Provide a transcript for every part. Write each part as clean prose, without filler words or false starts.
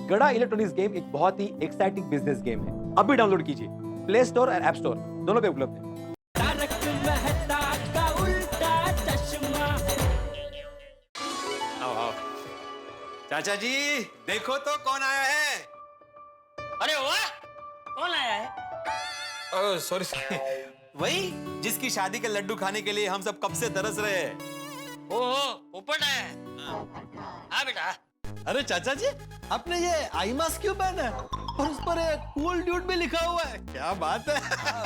गड़ा electronics game एक बहुत ही एक्साइटिंग बिजनेस गेम है। अभी डाउनलोड कीजिए, प्ले स्टोर और ऐप स्टोर दोनों पे उपलब्ध है। आओ आओ। चाचा जी देखो तो कौन आया है। अरे वाह, कौन आया है? सॉरी वही जिसकी शादी के लड्डू खाने के लिए हम सब कब से तरस रहे हैं। ओहो, पोपट आया है। हाँ बेटा। अरे चाचा जी, आपने ये आई मास्क क्यों पहना है? और उस पर एक कूल ड्यूड भी लिखा हुआ है, क्या बात है?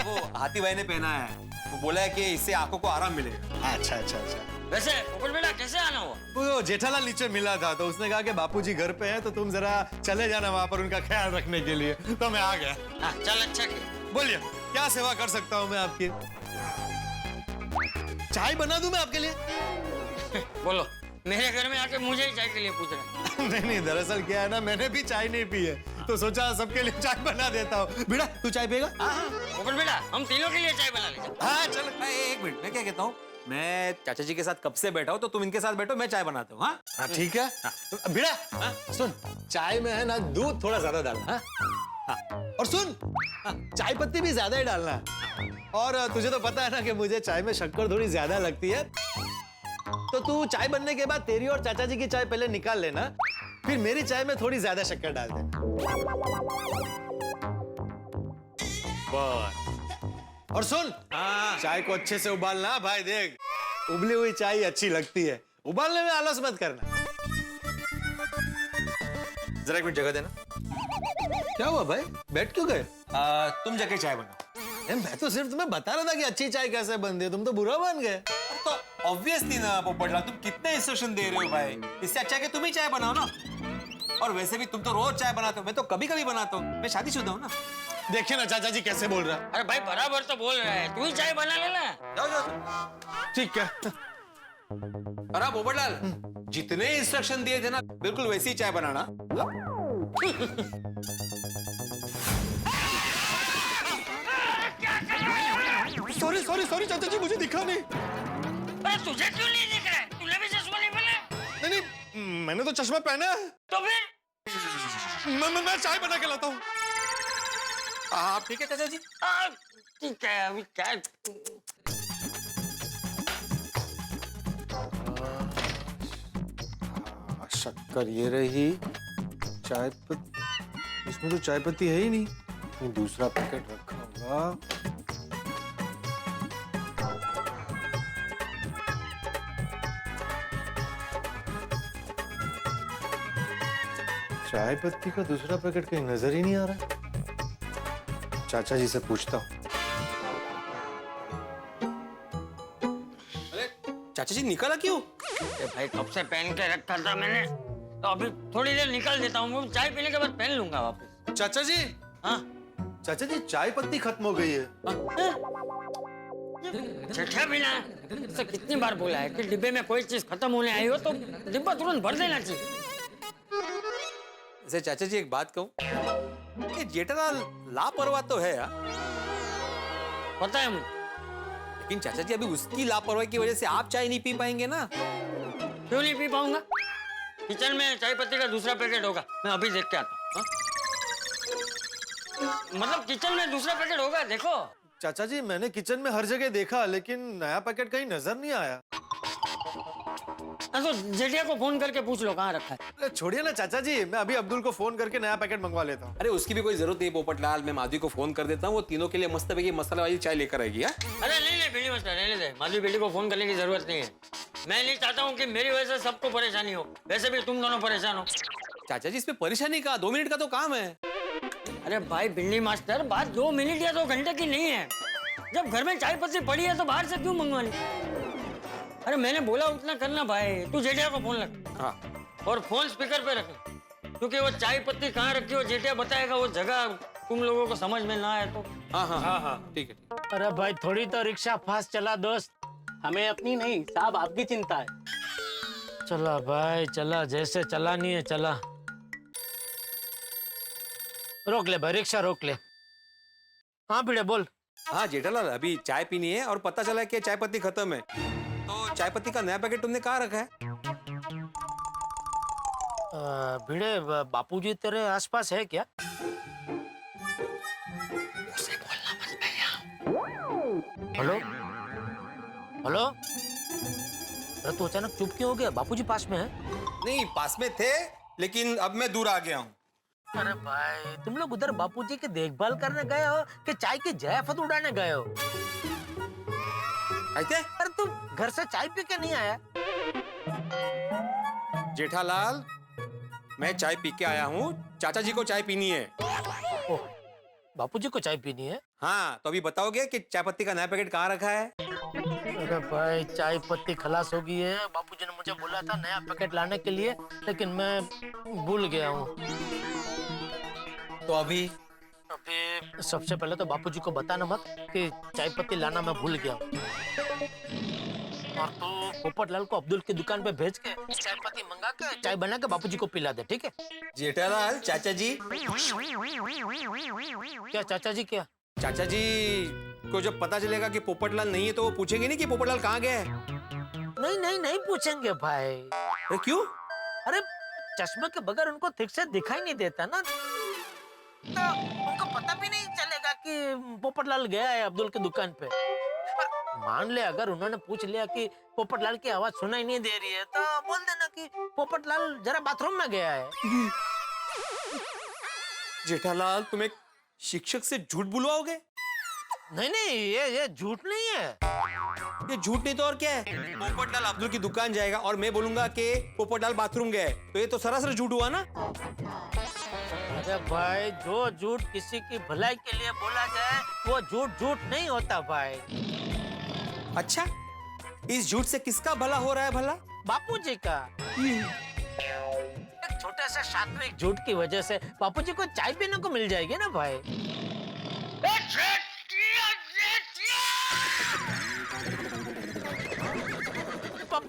वो हाथी भाई ने पहना है, वो बोला है कि इससे आंखों को आराम मिलेगा। अच्छा अच्छा अच्छा। वैसे पोपट बेटा कैसे आना हुआ? वो जेठालाल नीचे मिला था तो उसने कहा कि बापूजी घर पे हैं तो तुम जरा चले जाना वहां पर उनका ख्याल रखने के लिए, तो मैं आ गया। हाँ चल, अच्छा किया। बोलिए क्या सेवा कर सकता हूँ मैं आपकी? चाय बना दूं मैं आपके लिए? बोलो, मेरे घर में आके मुझे ही चाय के लिए पूछ रहा है। नहीं नहीं, दरअसल क्या है ना, मैंने भी चाय नहीं पी है तो सोचा सबके लिए चाय बना देता हूँ। बेटा तू चाय पिएगा? पोपट बेटा, हम तीनों के लिए चाय बना लीजिए। हाँ चल। एक मिनट, मैं क्या कहता हूँ, मैं चाचा जी के साथ कब से बैठा हूँ तो तुम इनके साथ बैठो, मैं चाय बनाता हूँ। हाँ ठीक है। बेटा सुन, चाय में है ना दूध थोड़ा ज्यादा डालना। हाँ? और सुन, चाय पत्ती भी ज्यादा ही डालना है। और तुझे तो पता है ना कि मुझे चाय में शक्कर थोड़ी ज्यादा लगती है, तो तू चाय बनने के बाद तेरी और चाचा जी की चाय पहले निकाल लेना, फिर मेरी चाय में थोड़ी ज्यादा शक्कर डाल देना। और सुन, चाय को अच्छे से उबालना भाई। देख, उबली हुई चाय अच्छी लगती है, उबालने में आलस मत करना। जरा एक मिनट जगह देना। क्या हुआ भाई, बैठ क्यों गए? तुम जाके चाय बनाओ। मैं तो सिर्फ तुम्हें बता रहा था कि अच्छी चाय कैसे बनती है, तुम तो बुरा बन गए। तो ऑब्वियसली ना पोपटलाल, तुम कितने इंस्ट्रक्शन दे रहे हो भाई, इससे अच्छा है कि तुम ही चाय बनाओ ना। और वैसे भी तुम तो रोज चाय बनाते हो, मैं तो कभी कभी बनाता हूँ, मैं शादीशुदा हूँ ना। देखिए ना चाचा जी कैसे बोल रहा है। अरे भाई बराबर तो बोल रहा है, तू ही चाय बना लेना। जाओ जाओ। ठीक है। अरे हाँ, पोपटलाल, जितने इंस्ट्रक्शन दिए थे ना बिल्कुल वैसी ही चाय बनाना। सॉरी सॉरी सॉरी चाचा जी, मुझे दिखा नहीं। अरे तुझे क्यों नहीं दिख रहा है? तूने भी चश्मा नहीं पहना? नहीं नहीं, मैंने तो चश्मा पहना है। तो फिर मैं चाय बना के लाता हूँ। हाँ ठीक है चाचा जी। ठीक है, अभी क्या? शक्कर ये रही, चाय पत्ती, इसमें तो चाय पत्ती है ही नहीं, कहीं दूसरा पैकेट रखा होगा। चाय पत्ती का दूसरा पैकेट कहीं नजर ही नहीं आ रहा। चाचा जी से पूछता हूँ। अरे चाचा जी निकाला क्यों? भाई कब से पहन के रखा था मैंने, तो अभी थोड़ी देर निकाल देता हूँ, चाय पीने के बाद पहन लूंगा वापस। चाचा जी, हाँ चाचा जी चाय पत्ती खत्म हो गई है। छठा बिना तो कितनी बार बोला है कि डिब्बे में कोई चीज खत्म होने आई हो तो डिब्बा तुरंत भर देना चाहिए। वैसे चाचा जी एक बात कहूँ, ये जेठालाल लापरवाह तो है यार। पता है मुझे, लेकिन चाचा जी अभी उसकी लापरवाही की वजह से आप चाय नहीं पी पाएंगे ना। क्यों नहीं पी पाऊंगा? किचन में चाय पत्ती का दूसरा पैकेट होगा, मैं अभी देख के आता हूँ। मतलब किचन में दूसरा पैकेट होगा, देखो। चाचा जी मैंने किचन में हर जगह देखा, लेकिन नया पैकेट कहीं नजर नहीं आया। तो जेठिया को फोन करके पूछ लो कहाँ रखा है। अरे छोड़िए ना चाचा जी, मैं अभी अब्दुल को फोन करके नया पैकेट मंगवा लेता हूँ। अरे उसकी भी कोई जरूरत नहीं पोपटलाल, मैं माधवी को फोन कर देता हूँ, वो तीनों के लिए मस्त पैकी मसाला वाली चाय लेकर आएगी। अरे नहीं बेटी मत रहने दे, माधवी बेटी को फोन करने की जरूरत नहीं है। मैं नहीं चाहता हूँ कि मेरी वजह से सबको परेशानी हो, वैसे भी तुम दोनों परेशान हो। चाचा जी इसमें परेशानी का 2 मिनट का तो काम है। अरे भाई बिल्ली मास्टर, बात 2 मिनट या 2 घंटे की नहीं है। जब घर में चाय पत्ती पड़ी है तो बाहर से क्यों मंगवानी? अरे मैंने बोला उतना करना भाई। तू जेठिया को फोन लग। हाँ। और फोन स्पीकर पे रख, क्योंकि वो चाय पत्ती कहाँ रखी हो जेठिया बताएगा, वो जगह तुम लोगों को समझ में ना आए तो। हाँ हाँ हाँ हाँ ठीक है। अरे भाई थोड़ी तो रिक्शा फास्ट चला दोस्त, हमें अपनी नहीं साहब आपकी चिंता है। चला भाई चला, जैसे चलानी है चला। रोक ले भाई, रिक्शा रोक ले। हाँ भिड़े बोल। हाँ जेठालाल, अभी चाय पीनी है और पता चला है कि चाय पत्ती खत्म है, तो चाय पत्ती का नया पैकेट तुमने कहाँ रखा है? भिड़े बापूजी तेरे आसपास है क्या? हेलो हेलो, अरे तू अचानक चुप क्यों हो गया? बापूजी पास में है? नहीं, पास में थे, लेकिन अब मैं दूर आ गया हूँ। अरे भाई, तुम लोग उधर बापूजी की देखभाल करने गए हो कि चाय की जयाफत उड़ाने गए हो? कहते अरे तू घर से चाय पी के नहीं आया? जेठालाल, मैं चाय पी के आया हूँ, चाचा जी को चाय पीनी है। ओह, बापूजी को चाय पीनी है? हाँ, तो अभी बताओगे कि चाय पत्ती का नया पैकेट कहाँ रखा है? अरे भाई, चाय पत्ती खलास हो गई है। बापूजी ने मुझे बोला था नया पैकेट लाने के लिए, लेकिन मैं भूल गया हूँ। तो अभी सबसे पहले तो बापूजी को बताना मत कि चाय पत्ती लाना मैं भूल गया हूँ। और तू पोपटलाल को अब्दुल की दुकान पे भेज के चाय पत्ती मंगा के चाय बना के बापूजी को पिला दे, ठीक है? जेठालाल, चाचा जी, क्या चाचा जी क्या? चाचा जी को जब पता चलेगा कि पोपटलाल नहीं है तो वो पूछेंगे नहीं कि पोपटलाल कहाँ गया है? नहीं पूछेंगे भाई। अरे क्यों? अरे चश्मे के बगैर उनको ठीक से दिखाई नहीं देता ना, तो उनको पता भी नहीं चलेगा कि पोपटलाल गया है अब्दुल की दुकान पे। मान ले अगर उन्होंने पूछ लिया कि पोपटलाल की आवाज सुनाई नहीं दे रही है, तो बोल देना कि पोपटलाल जरा बाथरूम में गया है। जेठालाल, तुम एक शिक्षक से झूठ बुलवाओगे? नहीं, ये झूठ नहीं है। ये झूठ नहीं तो और क्या है? पोपटलाल अब्दुल की दुकान जाएगा और मैं बोलूंगा कि पोपटलाल बाथरूम गए, तो ये तो सरासर झूठ हुआ ना? अरे भाई, जो झूठ किसी की भलाई के लिए बोला जाए वो झूठ नहीं होता भाई। अच्छा, इस झूठ से किसका भला हो रहा है भला? बापूजी का। एक छोटे से सात्विक झूठ की वजह से बापूजी को चाय पीने को मिल जाएगी ना भाई।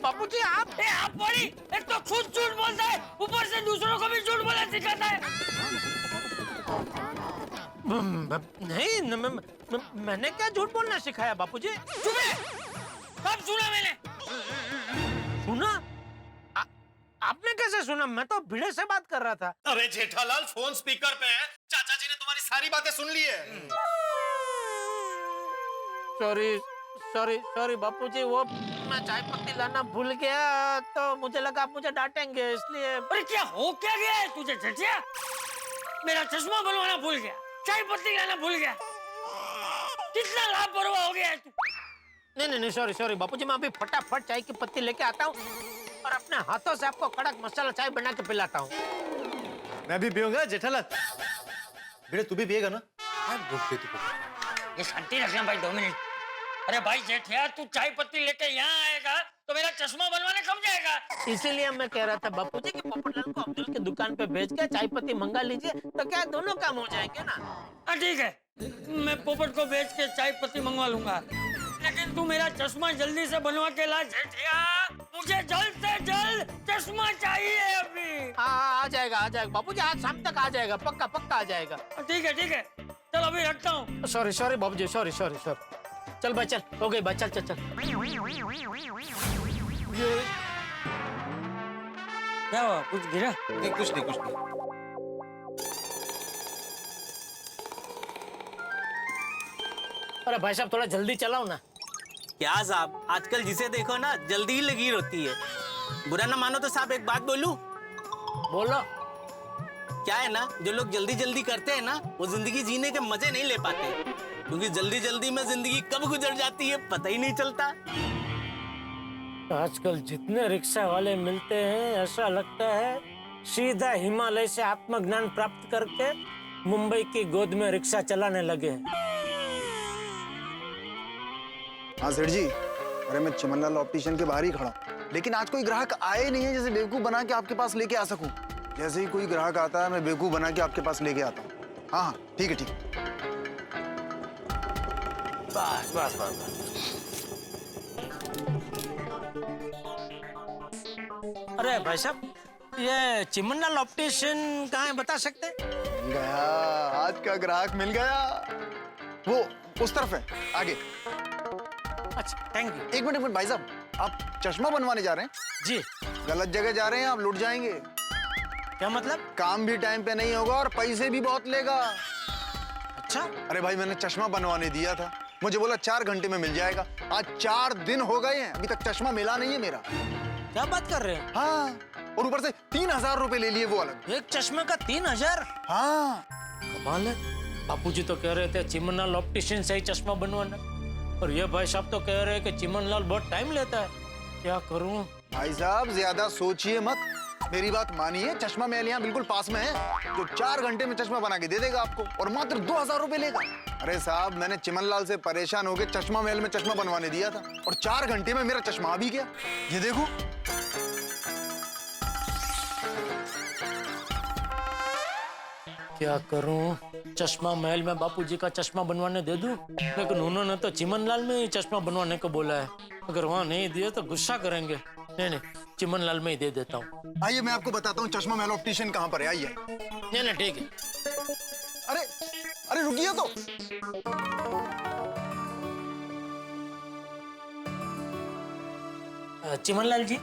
बापूजी आप बड़ी, एक तो खुद झूठ बोलता है, ऊपर से दूसरों को भी झूठ बोलना सिखाता है। नहीं, मैंने क्या झूठ बोलना सिखाया बापूजी? कब सुना मैंने? सुना? आपने कैसे सुना? मैं तो भिड़े से बात कर रहा था। अरे जेठालाल, फोन स्पीकर पे है, चाचा जी ने तुम्हारी सारी बातें सुन ली है। सॉरी बापूजी, वो मैं चाय पत्ती लाना भूल गया, तो मुझे लगा आप मुझे डांटेंगे, इसलिए। अरे क्या हो क्या गया है तुझे चचिया? मेरा चश्मा बनवाना भूल गया, चाय पत्ती लाना भूल गया, कितना लापरवाह हो गया है तू। नहीं, सॉरी बापूजी, मैं अभी फटाफट चाय की पत्ती लेके आता हूँ और अपने हाथों से आपको कड़क मसाला चाय बना के पिलाता हूँ। मैं भी पीऊंगा जेठालाल। बेटे तू भी पिएगा ना? ये शांति रखना भाई, 2 मिनट। अरे भाई जेठिया, तू चाय पत्ती लेके यहाँ आएगा तो मेरा चश्मा बनवाने कब जाएगा? इसीलिए मैं कह रहा था बापूजी कि पोपटलाल को अब्दुल की दुकान पे भेज के चाय पत्ती मंगा लीजिए, तो क्या दोनों काम हो जाएंगे ना? हाँ ठीक है, मैं पोपट को भेज के चाय पत्ती मंगवा लूंगा, लेकिन तू मेरा चश्मा जल्दी से बनवा के ला जेठिया। मुझे जल्द से जल्द चश्मा चाहिए अभी। हाँ, आ जाएगा बापूजी, आज शाम तक आ जाएगा, पक्का आ जाएगा। ठीक है, चल अभी रखता हूँ। सॉरी बाबूजी, सॉरी। चल भाई, चल, हो गई बात, चल। क्या हुआ, कुछ गिरा? नहीं, कुछ नहीं। अरे भाई साहब, थोड़ा जल्दी चलाओ ना। क्या साहब, आजकल जिसे देखो ना जल्दी ही लगी होती है। बुरा ना मानो तो साहब एक बात बोलूं? बोलो। क्या है ना, जो लोग जल्दी करते हैं ना, वो जिंदगी जीने के मजे नहीं ले पाते, क्योंकि जल्दी में जिंदगी कब गुजर जाती है पता ही नहीं चलता। आजकल जितने रिक्शा वाले मिलते हैं, ऐसा लगता है सीधा हिमालय से आत्मज्ञान प्राप्त करके मुंबई की गोद में रिक्शा चलाने लगे हैं। हाँ सेठ जी, अरे मैं चिमनलाल ऑप्टिशियन के बाहर ही खड़ा, लेकिन आज कोई ग्राहक आए नहीं है जिसे बेवकूफ बना के आपके पास लेके आ सकूं। जैसे ही कोई ग्राहक आता है मैं बेवकूफ बना के आपके पास लेके आता हूँ। हाँ ठीक है। बस। अरे भाई साहब, ये चिमनलाल ऑप्टिशियन कहाँ है, बता सकते हैं? मिल गया, आज का ग्राहक मिल गया। वो उस तरफ है, आगे। अच्छा, थैंक यू। एक मिनट भाई साहब, आप चश्मा बनवाने जा रहे हैं? जी। गलत जगह जा रहे हैं, आप लुट जाएंगे। क्या मतलब? काम भी टाइम पे नहीं होगा और पैसे भी बहुत लेगा। अच्छा, अरे भाई मैंने चश्मा बनवाने दिया था, मुझे बोला 4 घंटे में मिल जाएगा। आज 4 दिन हो गए हैं, अभी तक चश्मा मिला नहीं है मेरा। क्या बात कर रहे हैं? हाँ, और ऊपर से 3000 रुपए ले लिए वो अलग। एक चश्मे का 3000? हाँ, कमाल है। बापूजी तो कह रहे थे चिमनलाल ऑप्टिशियन से ही चश्मा बनवाना, और ये भाई साहब तो कह रहे हैं कि चिमनलाल बहुत टाइम लेता है। क्या करूं? भाई साहब ज्यादा सोचिए मत, मेरी बात मानिए। चश्मा महल यहाँ बिल्कुल पास में है, जो 4 घंटे में चश्मा बना के दे देगा आपको, और मात्र 2000 रुपए लेगा। अरे साहब, मैंने चिमनलाल से परेशान होकर चश्मा महल में चश्मा बनवाने दिया था, और 4 घंटे में मेरा चश्मा आ भी गया। ये देखो। क्या करूं? चश्मा महल में बापूजी का चश्मा बनवाने दे दूं, लेकिन उन्होंने तो चिमनलाल में ही चश्मा बनवाने को बोला है। अगर वहां नहीं दिए तो गुस्सा करेंगे। नहीं, चिमनलाल में ही दे देता हूँ। आइए मैं आपको बताता हूँ चश्मा महल ऑप्टिशियन कहाँ पर है। आइए। नहीं, ठीक है। अरे अरे रुकिए तो। चिमनलाल जी,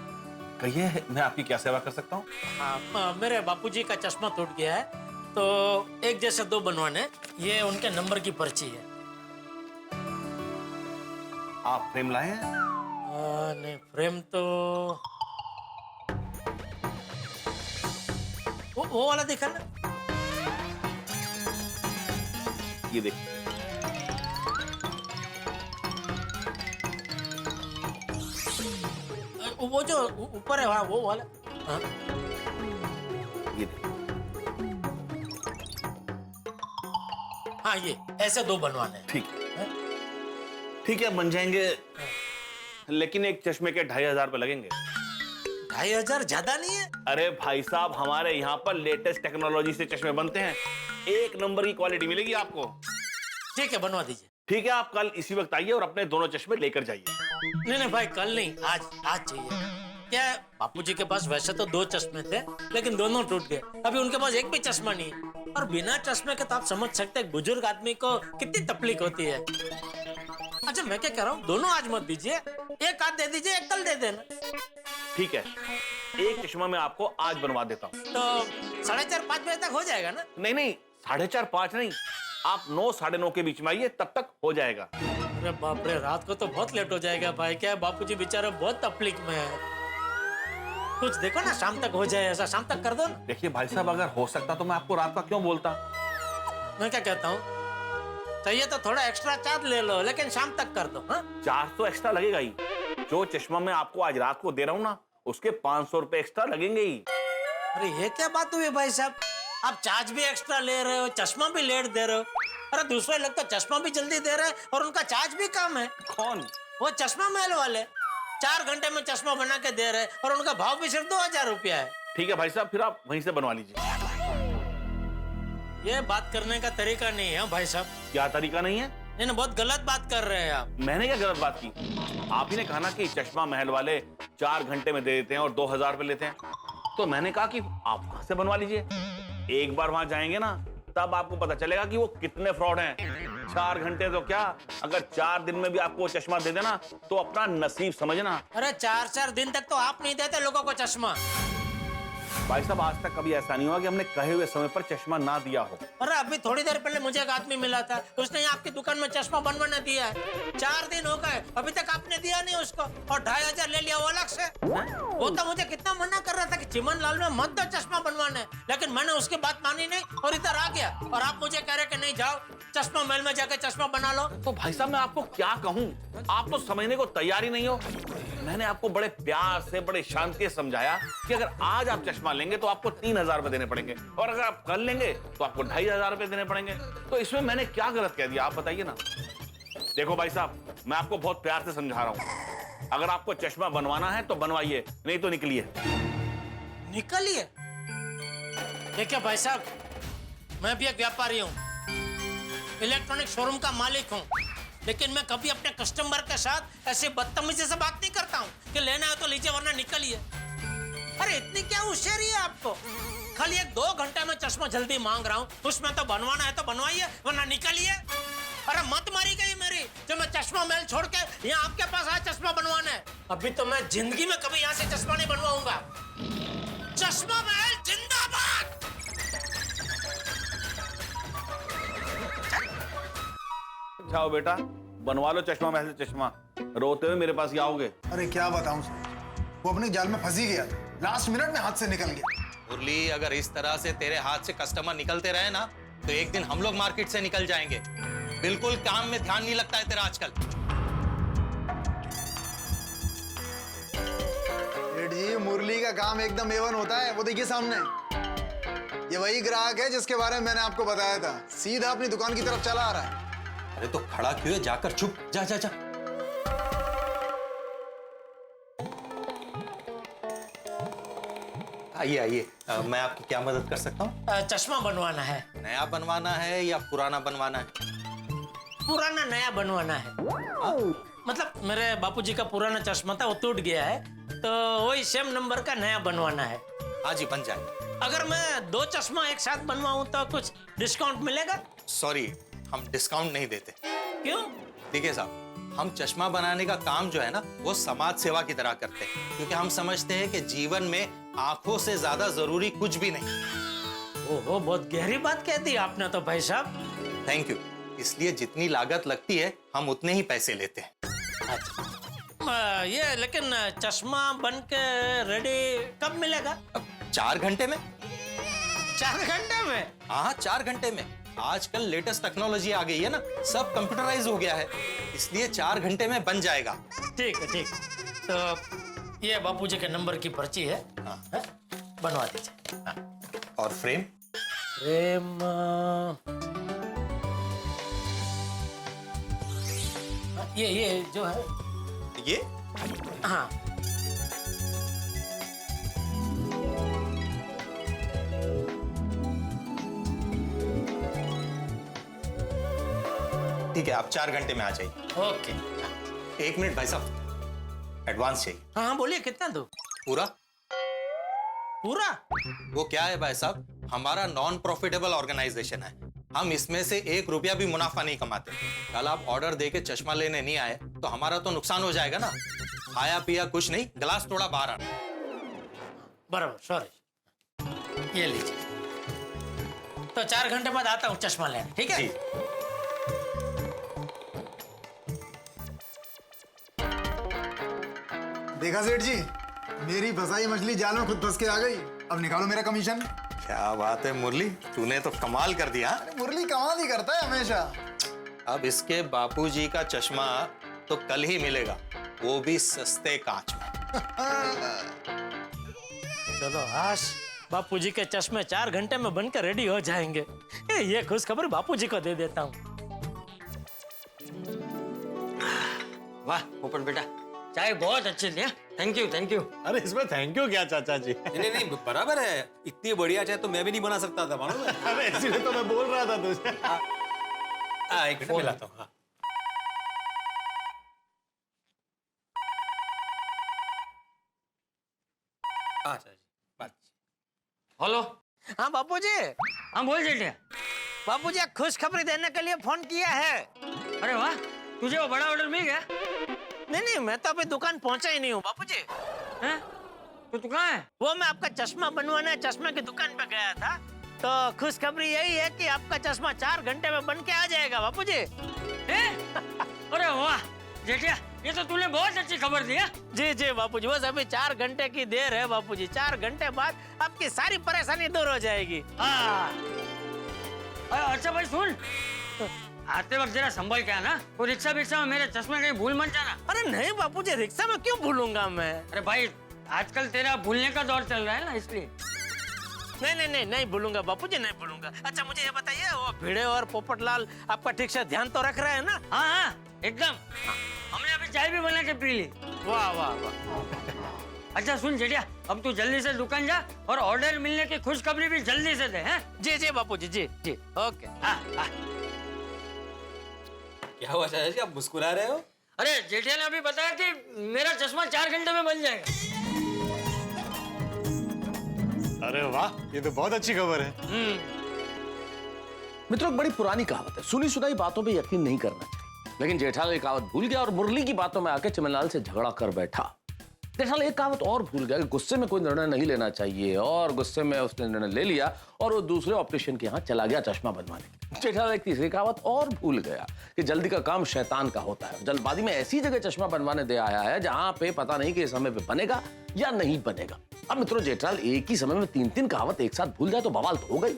कहिए, मैं आपकी क्या सेवा कर सकता हूँ? हाँ, मेरे बापूजी का चश्मा टूट गया है, तो एक जैसे 2 बनवाने। ये उनके नंबर की पर्ची है। आप फ्रेम लाए हैं? नहीं, फ्रेम तो वो वाला देखा ना। ये देखिए। वो जो ऊपर है, वो वाला। हाँ। ये देखिए। हाँ, ये ऐसे 2 बनवाने हैं। ठीक है, बन जाएंगे, लेकिन एक चश्मे के 2500 रुपए लगेंगे। 2500 ज्यादा नहीं है? अरे भाई साहब, हमारे यहाँ पर लेटेस्ट टेक्नोलॉजी से चश्मे बनते हैं, 1 नंबर की क्वालिटी मिलेगी आपको। ठीक है, बनवा दीजिए। ठीक है, आप कल इसी वक्त आइए और अपने दोनों चश्मे लेकर जाइए। नहीं भाई, कल नहीं, आज चाहिए। क्या है, बापूजी के पास वैसे तो 2 चश्मे थे, लेकिन दोनों टूट गए। अभी उनके पास एक भी चश्मा नहीं है, और बिना चश्मे के तो आप समझ सकते हैं बुजुर्ग आदमी को कितनी तकलीफ होती है। अच्छा, मैं क्या कह रहा हूँ, दोनों आज मत दीजिए, एक आज दे दीजिए, एक कल दे देना। ठीक है, एक चश्मा मैं आपको आज बनवा देता हूँ। तो 4:30-5 बजे तक हो जाएगा ना? नहीं, 4:30-5 नहीं, आप 9-9:30 के बीच में आइए, तब तक हो जाएगा। अरे बाप रे, रात को तो बहुत लेट हो जाएगा भाई। क्या है, बापूजी बेचारे बहुत तकलीफ में है। कुछ देखो ना, शाम तक हो जाए, ऐसा शाम तक कर दो ना। देखिए भाई साहब, अगर हो सकता तो मैं आपको रात का क्यों बोलता। मैं क्या कहता हूँ, चाहिए तो थोड़ा एक्स्ट्रा चार्ज ले लो, लेकिन शाम तक कर दो। हाँ, चार्ज तो एक्स्ट्रा लगेगा ही। जो चश्मा मैं आपको आज रात को दे रहा हूँ ना, उसके 500 रुपए एक्स्ट्रा लगेंगे ही। अरे ये क्या बात हुई भाई साहब, आप चार्ज भी एक्स्ट्रा ले रहे हो, चश्मा भी लेट दे रहे हो। अरे दूसरे लोग तो चश्मा भी जल्दी दे रहे हैं और उनका चार्ज भी कम है। कौन? वो चश्मा महल वाले 4 घंटे में चश्मा बना के दे रहे हैं, और उनका भाव भी सिर्फ 2000 रुपया है। ठीक है भाई साहब, फिर आप वहीं से बनवा लीजिए। ये बात करने का तरीका नहीं है भाई साहब। क्या तरीका नहीं है? नहीं, बहुत गलत बात कर रहे हैं आप। मैंने क्या गलत बात की? आप ही ने कहा ना कि चश्मा महल वाले 4 घंटे में दे देते हैं और 2000 रुपए लेते हैं, तो मैंने कहा कि आप वहां से बनवा लीजिए। एक बार वहां जाएंगे ना, तब आपको पता चलेगा कि वो कितने फ्रॉड हैं। 4 घंटे तो क्या, अगर 4 दिन में भी आपको वो चश्मा दे देना तो अपना नसीब समझना। अरे 4 दिन तक तो आप नहीं देते लोगों को चश्मा। भाई साहब, आज तक कभी ऐसा नहीं हुआ कि हमने कहे हुए समय पर चश्मा ना दिया हो। अरे अभी थोड़ी देर पहले मुझे एक आदमी मिला था, उसने आपकी दुकान में चश्मा बनवाने दिया है। 4 दिन हो गए, अभी तक आपने दिया नहीं उसको, और 2500 ले लिया वो अलग से। वो तो मुझे कितना मना कर रहा था कि चिमनलाल में मत दो चश्मा बनवाने, लेकिन मैंने उसकी बात मानी नहीं और इधर आ गया। और आप मुझे कह रहे कि नहीं, जाओ चश्मा महल में जाके चश्मा बना लो। तो भाई साहब, मैं आपको क्या कहूँ, आप तो समझने को तैयार ही नहीं हो। मैंने आपको बड़े प्यार से, बड़े शांति से समझाया कि अगर आज आप चश्मा लेंगे तो आपको 3000 रुपए देने पड़ेंगे, और अगर आप कल लेंगे तो आपको 2500 रुपए देने पड़ेंगे। तो इसमें मैंने क्या गलत कह दिया, आप बताइए ना। देखो भाई साहब, मैं आपको बहुत प्यार से समझा रहा हूँ, अगर आपको चश्मा बनवाना है तो बनवाइए, नहीं तो निकलिए। निकलिए? देखिए भाई साहब, मैं भी एक व्यापारी हूँ, इलेक्ट्रॉनिक शोरूम का मालिक हूँ, लेकिन मैं कभी अपने कस्टमर के साथ ऐसे बदतमीजी से बात नहीं करता हूँ कि लेना है तो लीजिए वरना निकलिए। अरे इतनी क्या होशियारी है आपको? खाली 1-2 घंटे में चश्मा जल्दी मांग रहा हूँ, उसमें तो बनवाना है तो बनवाइए वरना निकलिए। अरे मत मारी गई मेरी, जो मैं चश्मा महल छोड़ के यहाँ आपके पास आया चश्मा बनवाने। अभी तो मैं जिंदगी में कभी यहाँ से चश्मा नहीं बनवाऊंगा। चश्मा महल जिंदाबाद। अच्छा हो बेटा, बनवा लो चश्मा में से चश्मा, रोते हुए मेरे पास ही आओगे। अरे क्या बताऊं सर, वो अपने जाल में फंसी गया था, लास्ट मिनट में हाथ से निकल गया। मुरली, अगर इस तरह से तेरे हाथ से कस्टमर निकलते रहे ना, तो एक दिन हम लोग मार्केट से निकल जाएंगे। बिल्कुल काम में ध्यान नहीं लगता है तेरा आजकल। सेठ जी, मुरली का काम एकदम A1 होता है। वो देखिए सामने, ये वही ग्राहक है जिसके बारे में मैंने आपको बताया था, सीधा अपनी दुकान की तरफ चला आ रहा है। अरे तो खड़ा क्यों है, जाकर चुप, जा जा जा। आइए आइए, मैं आपकी क्या मदद कर सकता हूँ? चश्मा बनवाना है। नया बनवाना है या पुराना बनवाना है? पुराना नया बनवाना है। मतलब मेरे बापूजी का पुराना चश्मा था, वो टूट गया है, तो वही सेम नंबर का नया बनवाना है। हाँ जी, बन जाएगा। अगर मैं 2 चश्मा एक साथ बनवाऊं तो कुछ डिस्काउंट मिलेगा? सॉरी, हम डिस्काउंट नहीं देते। क्यों? देखिए साहब, हम चश्मा बनाने का काम जो है ना, वो समाज सेवा की तरह करते हैं, क्योंकि हम समझते हैं कि जीवन में आंखों से ज्यादा जरूरी कुछ भी नहीं। ओहो, बहुत गहरी बात कह दी आपने तो भाई साहब। Thank you. इसलिए जितनी लागत लगती है, हम उतने ही पैसे लेते हैं। ये लेकिन चश्मा बन के रेडी कब मिलेगा? अब 4 घंटे में। 4 घंटे में? हाँ, 4 घंटे में। आजकल लेटेस्ट टेक्नोलॉजी आ गई है ना, सब कंप्यूटराइज हो गया है, इसलिए 4 घंटे में बन जाएगा। ठीक है, ठीक। तो ये बापूजी के नंबर की पर्ची है। हाँ। है? बनवा दीजिए। हाँ। और फ्रेम? फ्रेम ये जो है, ये? हाँ। ठीक है, आप 4 घंटे में आ जाइए। ओके। 1 मिनट भाई साहब, एडवांस चाहिए। हाँ बोलिए, कितना दो? पूरा? पूरा? वो क्या है भाई साहब, हमारा नॉन प्रॉफिटेबल ऑर्गेनाइजेशन है, हम इसमें से 1 रुपया भी मुनाफा नहीं कमाते। कल आप ऑर्डर देके चश्मा लेने नहीं आए तो हमारा तो नुकसान हो जाएगा ना। खाया पिया कुछ नहीं, गिलास थोड़ा बाहर आना। बराबर, सॉरी। ये लीजिए। तो 4 घंटे बाद आता हूँ चश्मा लेने, ठीक है? जी। देखा सेठ जी, मेरी फंसाई मछली जाल में खुद फंस के आ गई। अब निकालो मेरा कमीशन। क्या बात है मुरली, तूने तो कमाल कर दिया। मुरली कमाल ही करता है हमेशा। अब इसके बापूजी का चश्मा तो कल ही मिलेगा, वो भी सस्ते कांच में। चलो आश, बापूजी के चश्मे 4 घंटे में बनकर रेडी हो जाएंगे। ये खुश खबर बापूजी को दे देता हूँ। वाह पोपट बेटा, चाय बहुत अच्छी थी। Thank you, thank you. अरे इसमें थैंक यू क्या चाचा जी? नहीं नहीं, बराबर है, इतनी बढ़िया चाय तो मैं भी नहीं बना सकता था, मालूम है? अरे इसीलिए तो मैं बोल रहा था तुझे। एक मिनट मिलाता हूँ। हेलो। हाँ बापूजी। हाँ बोल जेठिया। बापूजी खुशखबरी देने के लिए फोन किया है। अरे वाह, तुझे वो बड़ा ऑर्डर मिल गया? नहीं नहीं, मैं तो अभी दुकान पहुंचा ही नहीं हूँ बापूजी। हैं? तो कहाँ है? वो मैं आपका चश्मा बनवाने चश्मे की दुकान पे गया था, तो खुशखबरी यही है कि आपका चश्मा 4 घंटे में बन के आ जाएगा बापूजी। अरे वाह जेठिया, ये तो तूने बहुत अच्छी खबर दी है। जी जी बापूजी, बस अभी 4 घंटे की देर है बापूजी। 4 घंटे बाद आपकी सारी परेशानी दूर हो जाएगी। हाँ। अच्छा भाई सुन, आते वक्त जरा संभल के आना, वो रिक्शा में मेरे चश्मे कहीं भूल मत जाना। अरे नहीं बापूजी, रिक्शा में क्यों भूलूंगा मैं? अरे भाई आजकल तेरा भूलने का दौर चल रहा है ना, इसलिए। नहीं नहीं नहीं, नहीं भूलूंगा बापूजी, नहीं भूलूंगा। अच्छा मुझे ये बताइए, वो भिड़े और पोपटलाल आपका ठीक से ध्यान तो रख रहे हैं ना? हाँ हाँ एकदम, हमने अभी चाय भी बना के पी ली। वाह वाह वाह। अच्छा सुन जेठिया, अब तू जल्दी से दुकान जा और ऑर्डर मिलने की खुशखबरी भी जल्दी से दे। हैं? जी जी बापूजी, जी जी, ओके। हाँ हाँ। क्या हुआ चाचा जी, आप मुस्कुरा रहे हो? अरे जेठिया ने अभी बताया कि मेरा चश्मा 4 घंटे में बन जाएगा। अरे वाह, ये तो बहुत अच्छी खबर है। मित्रों, बड़ी पुरानी कहावत है, सुनी सुनाई बातों पे यकीन नहीं करना चाहिए। लेकिन जेठालाल ये कहावत भूल गया और मुरली की बातों में आके चिमनलाल से झगड़ा कर बैठा। जेठालाल एक कहावत और भूल गया कि गुस्से में कोई निर्णय नहीं लेना चाहिए, और गुस्से में उसने निर्णय ले लिया और वो दूसरे ऑप्टिशियन के यहाँ चला गया चश्मा बनवाने। जेठालाल एक तीसरी कहावत और भूल गया कि जल्दी का काम शैतान का होता है। जल्दबाजी में ऐसी जगह चश्मा बनवाने दे आया है जहां पे पता नहीं कि इस समय पे बनेगा या नहीं बनेगा। अब मित्रों, जेठालाल एक ही समय में 3-3 कहावत एक साथ भूल जाए तो बवाल तो हो गई।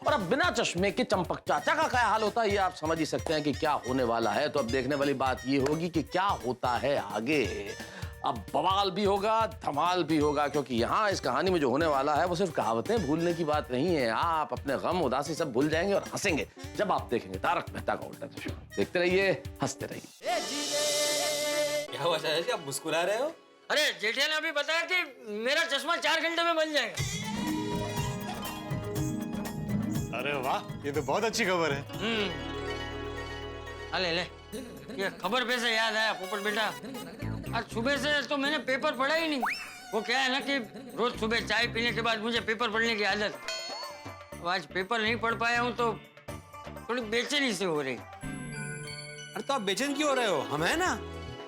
और अब बिना चश्मे के चंपक चाचा का क्या हाल होता है ये आप समझ ही सकते हैं कि क्या होने वाला है। तो अब देखने वाली बात ये होगी कि क्या होता है आगे। अब बवाल भी होगा, धमाल भी होगा, क्योंकि यहाँ इस कहानी में जो होने वाला है वो सिर्फ कहावतें भूलने की बात नहीं है। आप अपने गम उदासी सब भूल जाएंगे और हंसेंगे जब आप देखेंगे तारक मेहता का उल्टा चश्मा। देखते रहिए, हंसते रहिए। क्या हुआ चाचा जी, आप मुस्कुरा रहे हो? अरे जेठिया ने अभी बताया कि मेरा चश्मा 4 घंटे में बन जाएगा। अरे वाह, ये तो बहुत अच्छी खबर है। ले ले, ये खबर पे से याद आया पोपट बेटा, आज सुबह से तो मैंने पेपर पढ़ा ही नहीं। वो क्या है ना कि रोज सुबह चाय पीने के बाद मुझे पेपर पढ़ने की आदत। अब आज पेपर नहीं पढ़ पाया हूँ तो थोड़ी बेचैनी से हो रही। अरे तो आप बेचैन क्यों हो रहे हो? हम है ना।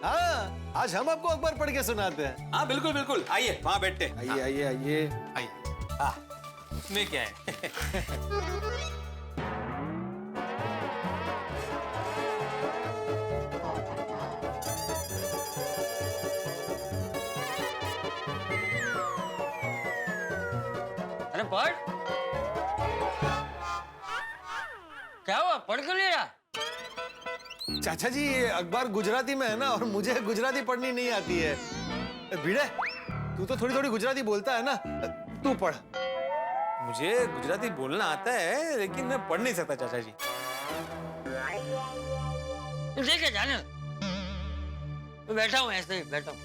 हाँ, आज हम आपको अखबार पढ़ के सुनाते हैं। हाँ बिल्कुल बिल्कुल, आइए वहाँ बैठते हैं। आइए आइए आइए। आइए। हाँ, उसमें क्या है? अरे पढ़, क्या हुआ? पढ़ क्यों नहीं रहा? चाचा जी, ये अखबार गुजराती में है ना, और मुझे गुजराती पढ़नी नहीं आती है। भिड़े, तू तो थोड़ी थोड़ी गुजराती बोलता है ना, तू पढ़। मुझे गुजराती बोलना आता है लेकिन मैं पढ़ नहीं सकता चाचा जी। ठीक है, जाने मैं बैठा हूँ, ऐसे ही बैठा हूँ।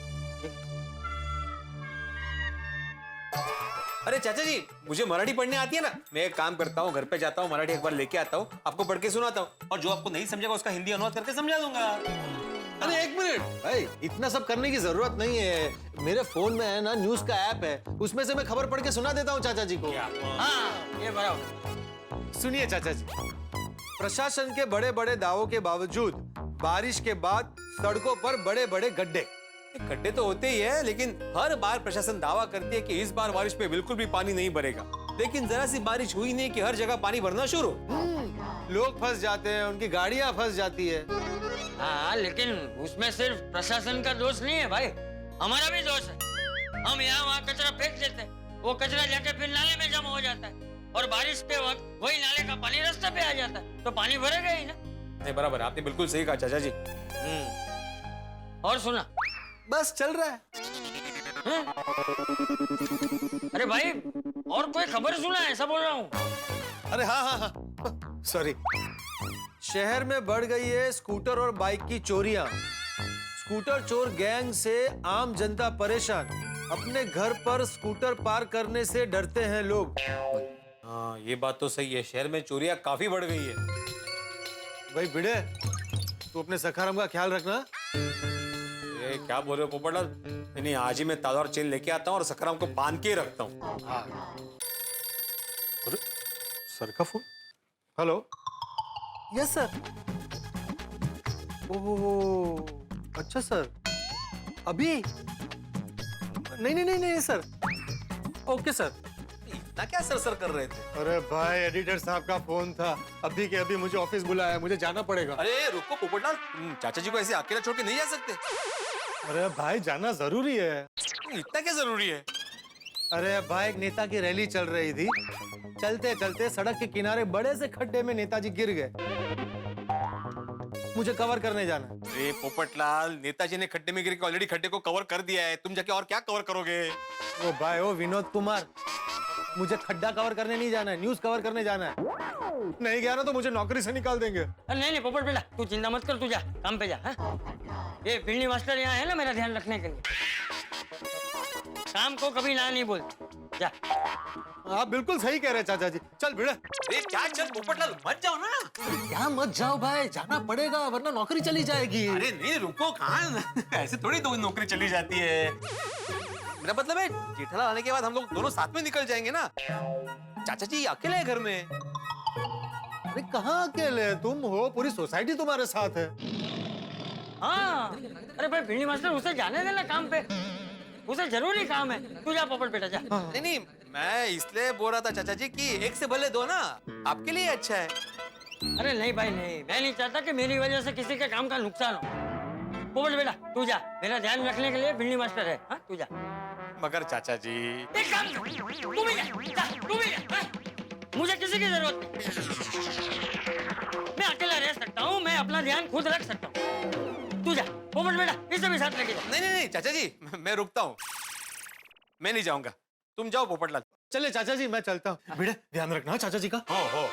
अरे चाचा जी, मुझे मराठी पढ़ने आती है ना। मैं एक काम करता हूँ, घर पे जाता हूँ, मराठी अखबार लेके आता हूँ, आपको पढ़ के सुनाता हूँ, और जो आपको नहीं समझेगा उसका हिंदी अनुवाद करके समझा दूंगा। अरे एक मिनट भाई, इतना सब करने की जरूरत नहीं है। मेरे फोन में है ना न्यूज का ऐप है, उसमें से मैं खबर पढ़ के सुना देता हूँ चाचा जी को। हाँ, ये बराबर। सुनिए चाचा जी, प्रशासन के बड़े बड़े दावों के बावजूद बारिश के बाद सड़कों पर बड़े बड़े गड्ढे। गड्ढे तो होते ही है, लेकिन हर बार प्रशासन दावा करती है कि इस बार बारिश में बिल्कुल भी पानी नहीं भरेगा, लेकिन जरा सी बारिश हुई नहीं कि हर जगह पानी भरना शुरू। लोग फंस जाते हैं, उनकी गाड़ियां फंस जाती है। हाँ, लेकिन उसमें सिर्फ प्रशासन का दोष नहीं है भाई, हमारा भी दोष है। हम यहाँ वहाँ कचरा फेंक देते हैं, वो कचरा जाके फिर नाले में जमा हो जाता है, और बारिश के वक्त वही नाले का पानी रास्ते पे आ जाता है, तो पानी भरेगा ही ना। नहीं, बराबर, आपने बिल्कुल सही कहा चाचा जी। और सुना, बस चल रहा है। अरे भाई, और कोई खबर सुना है, ऐसा बोल रहा हूँ। अरे हाँ हाँ हाँ, सॉरी। शहर में बढ़ गई है स्कूटर और बाइक की चोरियां। स्कूटर चोर गैंग से आम जनता परेशान, अपने घर पर स्कूटर पार्क करने से डरते हैं लोग। हाँ, ये बात तो सही है, शहर में चोरियां काफी बढ़ गई है। भाई भिड़े, तू अपने सखाराम का ख्याल रखना। ये क्या बोल रहे हो पोपटलाल? नहीं, आज ही मैं ताला और चेन लेके आता हूँ और सखाराम को बांध के रखता हूँ। अरे सर का phone. Hello, yes sir. Oh अच्छा सर, अभी नहीं नहीं नहीं नहीं सर। Okay sir. इतना क्या सर कर रहे थे? अरे भाई, एडिटर साहब का फोन था, अभी के अभी मुझे ऑफिस बुलाया, मुझे जाना पड़ेगा। अरे रुको पोपटलाल, चाचा जी को ऐसे अकेला छोड़ के नहीं जा सकते। अरे भाई, जाना जरूरी है। इतना क्या जरूरी है? अरे भाई, एक नेता की रैली चल रही थी, चलते चलते सड़क के किनारे बड़े से खड्डे में नेताजी गिर गए, मुझे कवर करने जाना। अरे पोपटलाल, नेताजी ने खड्डे में गिर के ऑलरेडी खड्डे को कवर कर दिया है, तुम जाके और क्या कवर करोगे? ओ भाई, ओ विनोद कुमार, मुझे खड्डा कवर करने नहीं जाना है, न्यूज कवर करने जाना है। नहीं गया ना तो मुझे नौकरी से निकाल देंगे। नहीं नहीं पोपट बेटा, तू चिंता मत कर, तू जा काम पे जा। हाँ? ये बिल्ली मास्टर यहाँ है ना मेरा ध्यान रखने के लिए, काम को कभी ना नहीं बोल। जा। आप बिल्कुल सही कह रहे हैं चाचा जी। चल भिड़े। अरे क्या चल पोपटलाल, मत जाओ ना। क्या मत जाओ भाई, जाना पड़ेगा वरना नौकरी चली जाएगी। अरे नहीं, रुको, कहाँ ऐसे थोड़ी दो नौकरी चली जाती है। मेरा मतलब है, जेठालाल आने के बाद हम लोग दोनों साथ में निकल जाएंगे ना। चाचा जी अकेले हैं घर में। अरे कहाँ अकेले? तुम हो, पूरी सोसाइटी तुम्हारे साथ है। हाँ, अरे भाई बिल्ली मास्टर, उसे जाने देना काम पे। उसे जरूरी काम है। तू जा पोपट बेटा जा। नहीं नहीं, मैं इसलिए बोल रहा था चाचा जी कि एक से भले दो ना, आपके लिए अच्छा है। अरे नहीं भाई नहीं, मैं नहीं चाहता कि मेरी वजह से किसी के काम का नुकसान हो। पोपट बेटा तू जा, मेरा ध्यान रखने के लिए बिल्ली मास्टर है। हाँ तू जा। मगर चाचा जी, एक काम कर, तू भी जा, तू भी जा। हाँ? मुझे किसी की जरूरत नहीं। मैं अकेला रह सकता हूँ, मैं अपना ध्यान खुद रख सकता हूँ। तू जा पोपट बेटा, इसे भी साथ लेके जा। नहीं नहीं नहीं चाचा जी, मैं रुकता हूँ, मैं नहीं जाऊंगा, तुम जाओ पोपटलाल। चले चाचा जी, मैं चलता हूँ। बेटा ध्यान रखना चाचा जी का। हो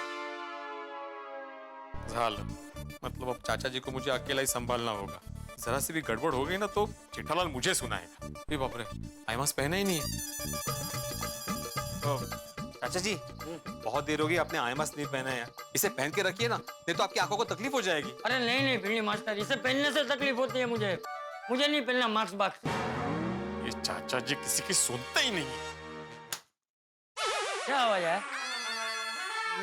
झालं, मतलब अब चाचा जी को मुझे अकेला ही संभालना होगा। जरा सी भी गड़बड़ हो गई ना तो जेठालाल मुझे सुनाएगा। अरे बाप रे, आई मास्क पहना ही नहीं है। चाचा जी, बहुत देर हो गई आपने आई मास्क नहीं पहना है यार, इसे पहन के रखिए ना, नहीं तो आपकी आंखों को तकलीफ हो जाएगी। अरे नहीं नहीं बिल्ली मास्टर, इसे पहनने से तकलीफ होती है मुझे नहीं पहनना मास्क बाक्स। ये चाचा जी किसी की सुनते ही नहीं। क्या आवाज है?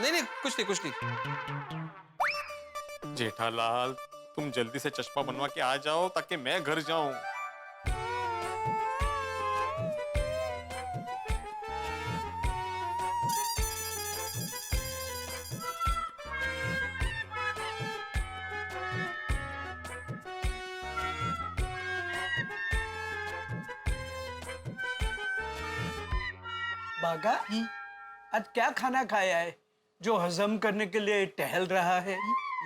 नहीं नहीं कुछ नहीं। जेठालाल, तुम जल्दी से चश्मा बनवा के आ जाओ ताकि मैं घर जाऊं। बागा, आज क्या खाना खाया है जो हजम करने के लिए टहल रहा है?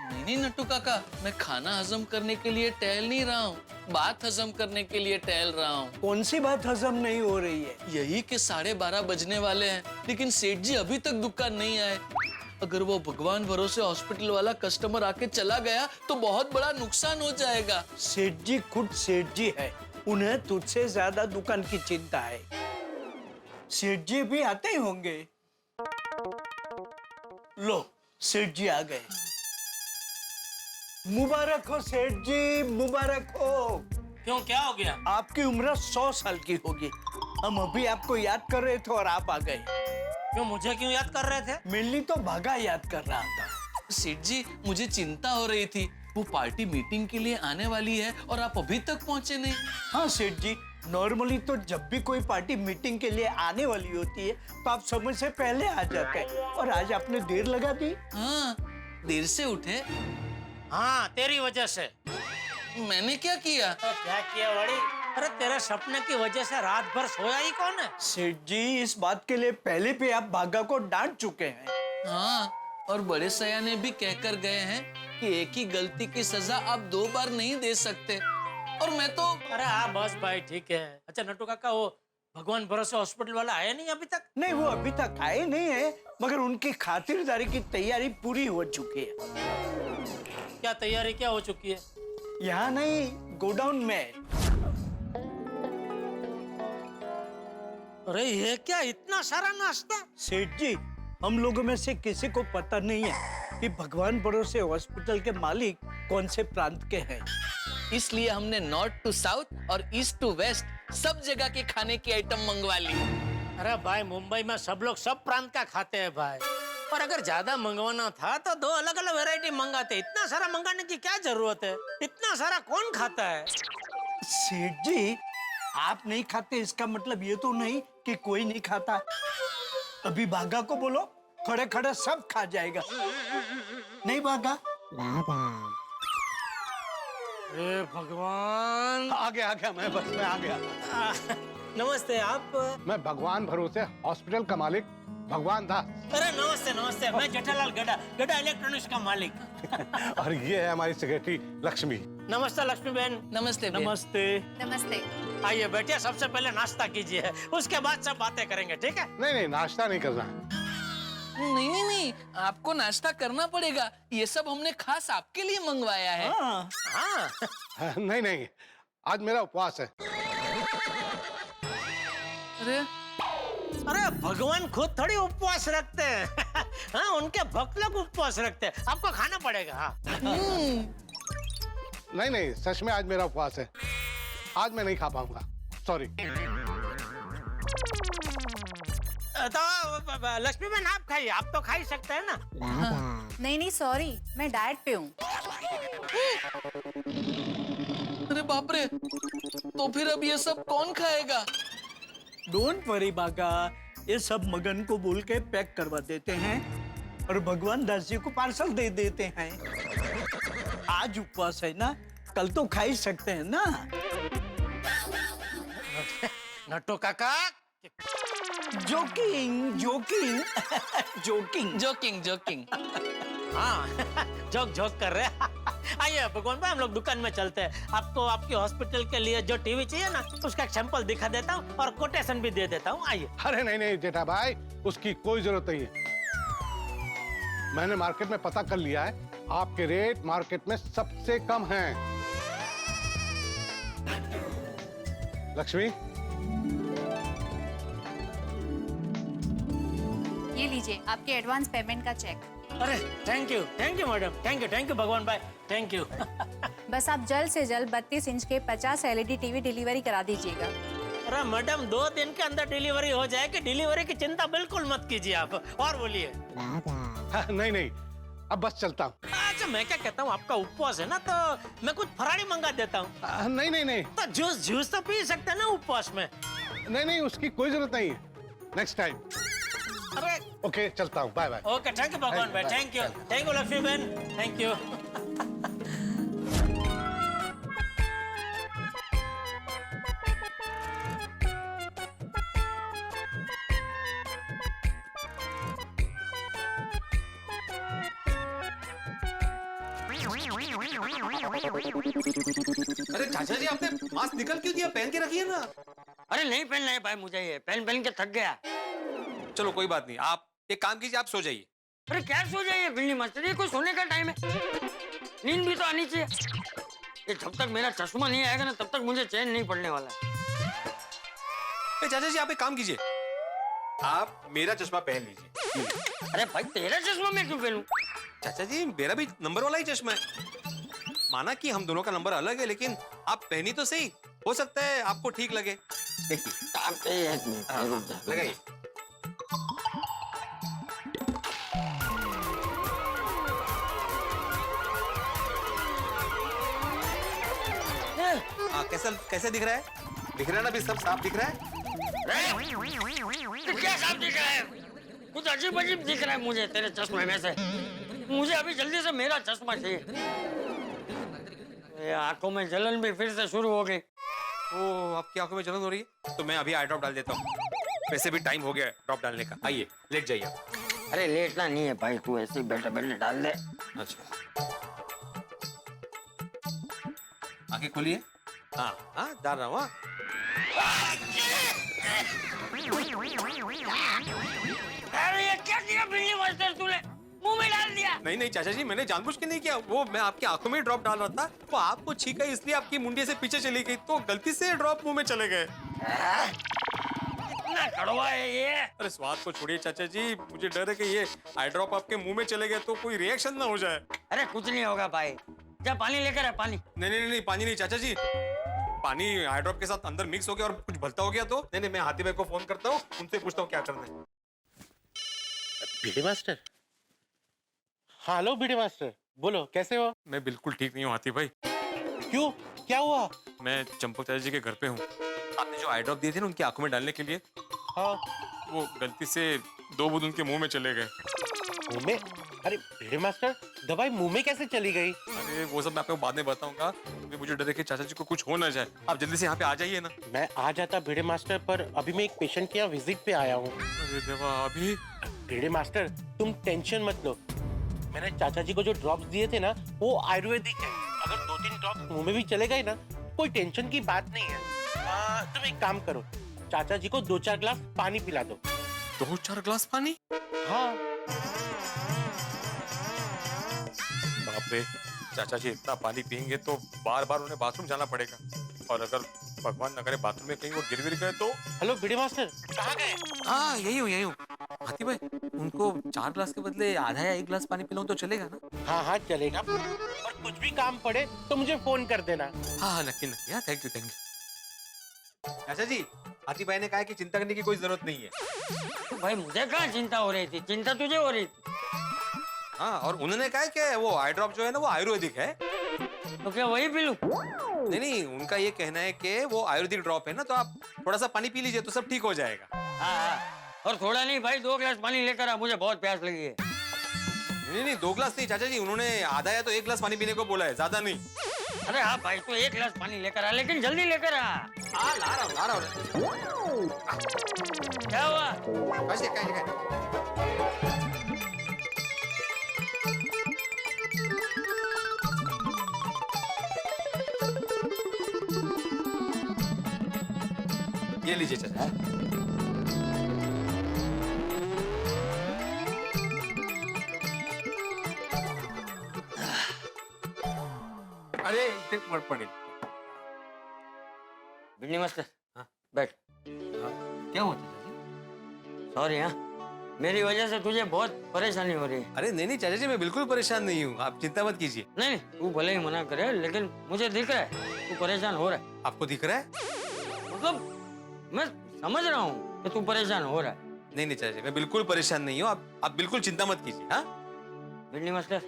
नहीं नट्टू काका, मैं खाना हजम करने के लिए टहल नहीं रहा हूँ, बात हजम करने के लिए टहल रहा हूँ। कौन सी बात हजम नहीं हो रही है? यही कि 12:30 बजने वाले हैं, लेकिन सेठ जी अभी तक दुकान नहीं आए। अगर वो भगवान भरोसे हॉस्पिटल वाला कस्टमर आके चला गया तो बहुत बड़ा नुकसान हो जाएगा। सेठ जी खुद सेठ जी है, उन्हें तुझसे ज्यादा दुकान की चिंता है। सेठ जी भी आते ही होंगे। लो सेठ जी आ गए। मुबारक हो सेठ जी, मुबारक हो। क्यों क्या हो गया? आपकी उम्र 100 साल की होगी। हम अभी आपको याद कर रहे थे और आप आ गए। क्यों मुझे क्यों याद कर रहे थे? मेनली तो भागा याद कर रहा था। सेठ जी मुझे चिंता हो रही थी, वो पार्टी मीटिंग के लिए आने वाली है और आप अभी तक पहुंचे नहीं। हाँ सेठ जी, नॉर्मली तो जब भी कोई पार्टी मीटिंग के लिए आने वाली होती है तो आप समय से पहले आ जाते हैं, और आज आपने देर लगा दी। हाँ, देर से उठे। हाँ तेरी वजह से। मैंने क्या किया? तो क्या किया बड़ी? अरे तेरे सपने की वजह से रात भर सोया ही कौन है? सेठ जी, इस बात के लिए पहले भी आप भागा को डांट चुके हैं। हाँ, और बड़े सयाने भी कहकर गए हैं कि एक ही गलती की सजा आप 2 बार नहीं दे सकते, और मैं तो। अरे हाँ बस भाई ठीक है। अच्छा नट्टू काका, वो भगवान भरोसे हॉस्पिटल वाला आया नहीं अभी तक? नहीं, वो अभी तक आए नहीं है, मगर उनकी खातिरदारी की तैयारी पूरी हो चुकी है। क्या तैयारी क्या हो चुकी है? यहाँ नहीं, गोडाउन में। अरे ये क्या इतना सारा नाश्ता? सेठ जी, हम लोगों में से किसी को पता नहीं है कि भगवान भरोसे हॉस्पिटल के मालिक कौन से प्रांत के हैं। इसलिए हमने नॉर्थ टू साउथ और ईस्ट टू वेस्ट सब जगह के खाने की आइटम मंगवा ली। अरे भाई, मुंबई में सब लोग सब प्रांत का खाते हैं भाई, और अगर ज्यादा मंगवाना था तो 2 अलग अलग वैरायटी मंगाते। इतना सारा मंगाने की क्या जरूरत है? इतना सारा कौन खाता है? सेठ जी, आप नहीं खाते इसका मतलब ये तो नहीं कि कोई नहीं खाता। अभी भागा को बोलो, खड़े खड़े सब खा जाएगा। नहीं भागा? अरे भगवान। आ गया मैं बस में आ गया। नमस्ते, आप? मैं भगवान भरोसे हॉस्पिटल का मालिक भगवान दास। अरे नमस्ते नमस्ते, मैं जेठालाल गड़ा इलेक्ट्रॉनिक्स का मालिक। और ये है हमारी सेक्रेटरी लक्ष्मी। नमस्ते लक्ष्मी बहन। नमस्ते बहन। नमस्ते। नमस्ते। आइए बैठिए, सबसे पहले नाश्ता कीजिए, उसके बाद सब बातें करेंगे, ठीक है? नहीं, नाश्ता नहीं करना है। नहीं, आपको नाश्ता करना पड़ेगा, ये सब हमने खास आपके लिए मंगवाया है। हाँ। नहीं, आज मेरा उपवास है। अरे भगवान खुद थोड़ी उपवास रखते हैं। हाँ, उनके भक्त लोग उपवास रखते हैं, आपको खाना पड़ेगा। हाँ। नहीं, सच में आज मेरा उपवास है, आज मैं नहीं खा पाऊंगा, सॉरी। तो लक्ष्मी बहन आप खाइए, आप तो खा ही सकते हैं ना। नहीं सॉरी, मैं डाइट पे हूँ। अरे बाप रे, तो फिर अब ये सब कौन खाएगा? डोंट वरी बागा, ये सब मगन को बोल के पैक करवा देते हैं और भगवान दास जी को पार्सल दे देते हैं। आज उपवास है ना, कल तो खा ही सकते हैं ना। नट्टो काका, joking joking joking joking joking. हाँ जोक जोक कर रहे हैं। आइए भगवान भाई, हम लोग दुकान में चलते हैं। आपको आपके हॉस्पिटल के लिए जो टीवी चाहिए ना, उसका सैंपल दिखा देता हूँ और कोटेशन भी दे देता हूँ। आइए। अरे नहीं नहीं जेठा भाई, उसकी कोई जरूरत नहीं है। मैंने मार्केट में पता कर लिया है, आपके रेट मार्केट में सबसे कम हैं। लक्ष्मी, ये लीजिए आपके एडवांस पेमेंट का चेक। अरे thank you madam, thank you Bhagwan भाई, थैंक यू। बस आप जल्द से जल्द 32 इंच के 50 LED टीवी डिलीवरी करा दीजिएगा। अरे मैडम, 2 दिन के अंदर डिलीवरी हो जाएगी। डिलीवरी की चिंता बिल्कुल मत कीजिए आप। और बोलिए। हाँ, नहीं नहीं, अब बस चलता हूँ। अच्छा मैं क्या कहता हूँ, आपका उपवास है ना, तो मैं कुछ फराड़ी मंगा देता हूँ। नहीं नहीं नहीं तो जूस तो पी सकते हैं ना उपवास में। नहीं नहीं, उसकी कोई जरूरत नहीं है। Next time. अरे ओके, चलता हूँ। Bye bye. Okay, thank you Bhagwan भाई, थैंक यू लक्ष्मी बहन, थैंक यू। अरे चाचा जी, आपने मास्क निकल क्यों दिया? पहन के रखिए ना। अरे नहीं पहनना है भाई मुझे, ये पहन के थक गया। चलो कोई बात नहीं, आप एक काम कीजिए, आप सो जाइए। अरे क्या सो जाइए बिल्ली मास्टर, ये कोई सोने का टाइम है? नींद भी तो आनी चाहिए। ये जब तक मेरा चश्मा नहीं आएगा ना, तब तक मुझे चैन नहीं पड़ने वाला। चाचा जी, आप एक काम कीजिए, आप मेरा चश्मा पहन लीजिए। अरे भाई तेरा चश्मा मैं क्यों पहनूं? चाचा जी, मेरा भी नंबर वाला ही चश्मा है। माना कि हम दोनों का नंबर अलग है, लेकिन आप पहनी तो सही, हो सकता है आपको ठीक लगे। देखिए, लगाइए। कैसा कैसा दिख रहा है? दिख रहा है ना, अभी सब साफ दिख रहा है। तो क्या साफ दिख रहा है? कुछ अजीब अजीब दिख रहा है मुझे तेरे चश्मे में से। मुझे अभी जल्दी से मेरा चश्मा चाहिए। आंखों में जलन भी फिर से शुरू हो गई। ओ, आपकी आंखों में जलन हो रही है? तो मैं अभी आई ड्रॉप डाल देता हूँ। वैसे भी टाइम हो गया ड्रॉप डालने का। आइए, लेट जाइए। अरे लेटना नहीं है भाई, तू ऐसे ही बैठे बैठे डाल दे। अच्छा, आंखें खोलिए। हाँ हाँ, डाल रहा हूँ। अरे ये क्या किया बिल्ली मास्टर तूने? मुंह में डाल दिया। नहीं नहीं चाचा जी, मैंने जानबूझ के नहीं किया। वो मैं आपकी आंखों में ड्रॉप डाल रहा था, वो आपको छींका इसलिए आपकी मुंडिया से पीछे चली गई, तो गलती से ड्रॉप मुंह में चले गए। इतना कड़वा है ये। अरे स्वाद को छोड़िए चाचा जी, मुझे डर है कि ये आई ड्रॉप आपके मुंह में चले गए तो कोई रिएक्शन ना हो जाए। अरे कुछ नहीं होगा भाई, जा पानी लेकर आ। पानी? नहीं, पानी नहीं चाचा जी, पानी आई ड्रॉप के साथ अंदर मिक्स हो गया और कुछ भलता हो गया तो। नहीं, मैं हाथी भाई को फोन करता हूँ, उनसे पूछता हूँ क्या करना है। BD master. हाँ, हेलो बीडी मास्टर, बोलो कैसे हो? मैं बिल्कुल ठीक नहीं हूँ हाथी भाई। क्यों, क्या हुआ? मैं चंपक चाचा जी के घर पे हूँ। आपने जो आई ड्रॉप दिए थे ना उनकी आंखों में डालने के लिए, हाँ, वो गलती से 2 बूंद उनके मुंह में चले गए। मुंह में? अरे बीडी मास्टर, दवाई मुंह में कैसे चली गई? अरे वो सब मैं आपको बाद में बताऊंगा। मुझे डर है कि चाचा जी को कुछ हो ना जाए। आप जल्दी से यहाँ पे आ जाइए ना। मैं आ जाता बीडी मास्टर, पर अभी मैं एक पेशेंट के यहाँ विजिट पे आया हूँ। अरे देवा, अभी? बीडी मास्टर तुम टेंशन मत लो, मैंने चाचा जी को जो ड्रॉप्स दिए थे ना, वो आयुर्वेदिक है। अगर 2-3 ड्रॉप्स मुंह में भी चले गए ना, कोई टेंशन की बात नहीं है। तुम एक काम करो, चाचा जी को 2-4 ग्लास पानी पिला दो। 2-4 ग्लास पानी? हाँ। बाप रे, चाचा जी इतना पानी पियेंगे तो बार बार उन्हें बाथरूम जाना पड़ेगा, और अगर भगवान न करे बाथरूम में कहीं वो गिर गए तो। हेलो बीडी मास्टर, कहाँ गए? हाँ, यही हूँ। हाथी भाई, उनको 4 ग्लास के बदले आधा या 1 ग्लास पानी पिलाऊं तो चलेगा ना? हाँ, चलेगा। और कुछ भी काम पड़े तो मुझे फोन कर देना। हाँ, नक्की। हाँ, थैंक यू। चाचा जी, हाथी भाई ने कहा कि चिंता करने की कोई जरूरत नहीं है। तो भाई मुझे कहाँ चिंता हो रही थी, चिंता तुझे हो रही थी। हाँ, और उन्होंने कहा कि वो आई ड्रॉप जो है ना, वो आयुर्वेदिक है, तो क्या वही पी लूं? नहीं नहीं, उनका ये कहना है कि वो आयुर्वेदिक ड्रॉप है ना, तो आप थोड़ा सा पानी पी लीजिए तो सब ठीक हो जाएगा। हाँ, और थोड़ा नहीं भाई, 2 गिलास पानी लेकर आ, मुझे बहुत प्यास लगी है। नहीं नहीं, 2 गिलास नहीं चाचा जी, उन्होंने आधा या तो 1 गिलास पानी पीने को बोला है, ज्यादा नहीं। अरे हाँ भाई, तो 1 गिलास पानी लेकर आ, लेकिन जल्दी लेकर आ। ला रहा हूँ। क्या हुआ? ये लीजिए चाचा। अरे इतने पड़े। बिन्नी मास्टर, बैठ। क्या हुआ चाचा जी? सॉरी हाँ, मेरी वजह से तुझे बहुत परेशानी हो रही है। अरे नहीं नहीं चाचा जी, मैं बिल्कुल परेशान नहीं हूँ, आप चिंता मत कीजिए। नहीं, तू भले ही मना करे, लेकिन मुझे दिख रहा है तू परेशान हो रहा है। आपको दिख रहा है? मतलब मैं समझ रहा हूँ कि तू परेशान हो रहा है। नहीं नहीं चाचा जी, मैं बिल्कुल परेशान नहीं हूँ, आप बिल्कुल चिंता मत कीजिए। हाँ बिन्नी मास्टर,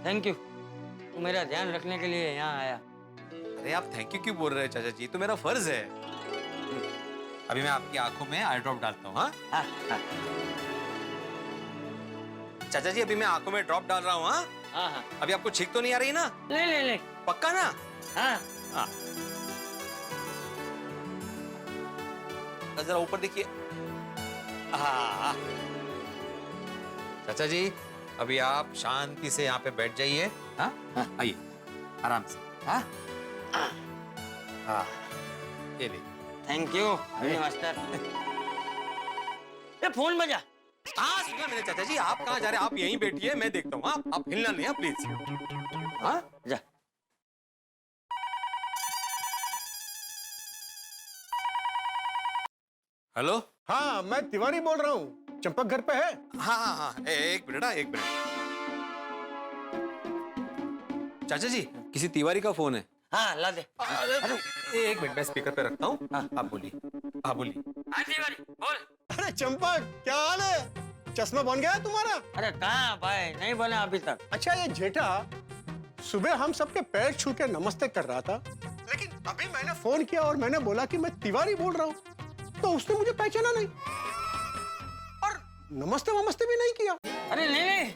थैंक यू, तू मेरा ध्यान रखने के लिए यहाँ आया। अरे आप थैंक यू क्यों बोल रहे हैं चाचा जी, तो मेरा फर्ज है। अभी मैं आपकी आंखों में आई ड्रॉप डालता हूँ। हाँ हाँ हाँ चाचा जी, अभी मैं आंखों में ड्रॉप डाल रहा हूँ। हाँ हाँ हाँ, अभी आपको छींक तो नहीं आ रही ना? ले पक्का ना? हाँ हाँ, जरा ऊपर देखिए। हाँ चाचा जी, अभी आप शांति से यहाँ पे बैठ जाइए। हाँ आइए आराम से। हाँ हाँ, ये ले। Thank you Binny master. ये फोन बजा। हाँ सुना मैंने चाचा जी, आप कहाँ जा रहे हैं? आप यहीं बैठिए, मैं देखता हूँ। हाँ आप हिलना नहीं है प्लीज। हाँ जा। हेलो। हाँ, मैं तिवारी बोल रहा हूँ। चंपक घर पे है? हाँ हाँ हाँ, एक मिनट। हाँ एक मिनट। चाचा जी, किसी तिवारी का फोन है। हाँ ला दे। अरे एक मिनट, मैं स्पीकर पे रखता हूँ। आप बोलिए। हाँ बोलिए। हाँ तिवारी बोल। अरे चंपक, क्या हाल है? चश्मा बन गया तुम्हारा? अरे कहाँ भाई, नहीं बना अभी तक। अच्छा ये जेठा सुबह हम सबके पैर छू के नमस्ते कर रहा था, लेकिन अभी मैंने फोन किया और मैंने बोला कि मैं तिवारी बोल रहा हूँ, तो उसने मुझे पहचाना नहीं और नमस्ते वमस्ते भी नहीं किया। अरे नहीं,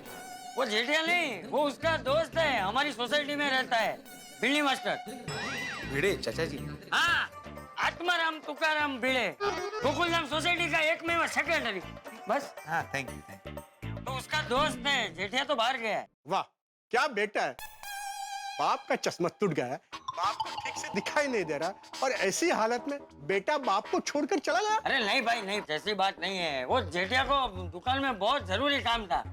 वो जेठिया नहीं, वो उसका दोस्त है, हमारी सोसाइटी में रहता है, बिल्ली मास्टर। भिड़े चाचा जी। हाँ, आत्माराम तुकाराम भिड़े, गोकुलधाम सोसाइटी का एकमेव सेक्रेटरी। बस। हाँ थैंक यू। तो उसका दोस्त है, जेठिया तो बाहर गया है। वाह, क्या बेटा है। बाप का चश्मा टूट गया है, बाप को ठीक से दिखाई नहीं दे रहा, और ऐसी हालत में बेटा बाप को छोड़कर चला गया। अरे नहीं भाई नहीं, ऐसी बात नहीं है। वो जेठिया को दुकान में बहुत जरूरी काम था,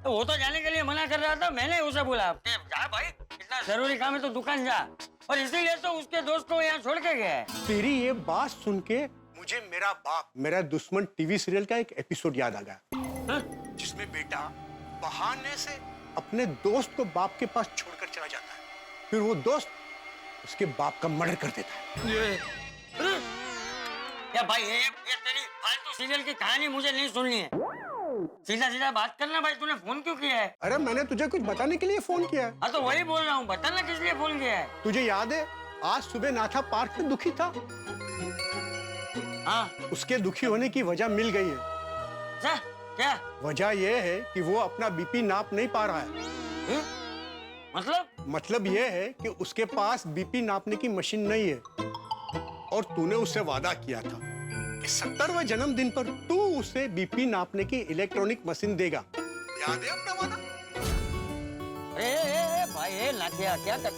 तो वो तो जाने के लिए मना कर रहा था। मैंने उसे बोला जा भाई, इतना जरूरी काम है तो दुकान जा, और इसीलिए तो उसके दोस्त को यहाँ छोड़ के गया है। तेरी ये बात सुन के मुझे मेरा बाप मेरा दुश्मन टीवी सीरियल का एक एपिसोड याद आ गया, जिसमें बेटा बहाने से अपने दोस्त को बाप के पास छोड़कर चला जाता है, फिर वो दोस्त उसके बाप का मर्डर कर देता है। या भाई ये तेरी फालतू सीरियल की कहानी मुझे नहीं सुननी है। सीधा सीधा बात करना भाई, तूने फोन क्यों किया है? अरे मैंने तुझे कुछ बताने के लिए फोन किया है। हाँ तो वही बोल रहा हूँ, बताना किस लिए फोन किया है? तुझे याद है आज सुबह नाथा पार्क में दुखी था? हाँ, उसके दुखी होने की वजह मिल गई है। जा, क्या वजह यह है कि वो अपना बीपी नाप नहीं पा रहा है। मतलब यह है कि उसके पास बीपी नापने की मशीन नहीं है, और तूने उससे वादा किया था कि 70वें जन्मदिन पर तू उसे बीपी नापने की इलेक्ट्रॉनिक मशीन देगा। याद है अपना वादा? अरे भाई लाठिया क्या कर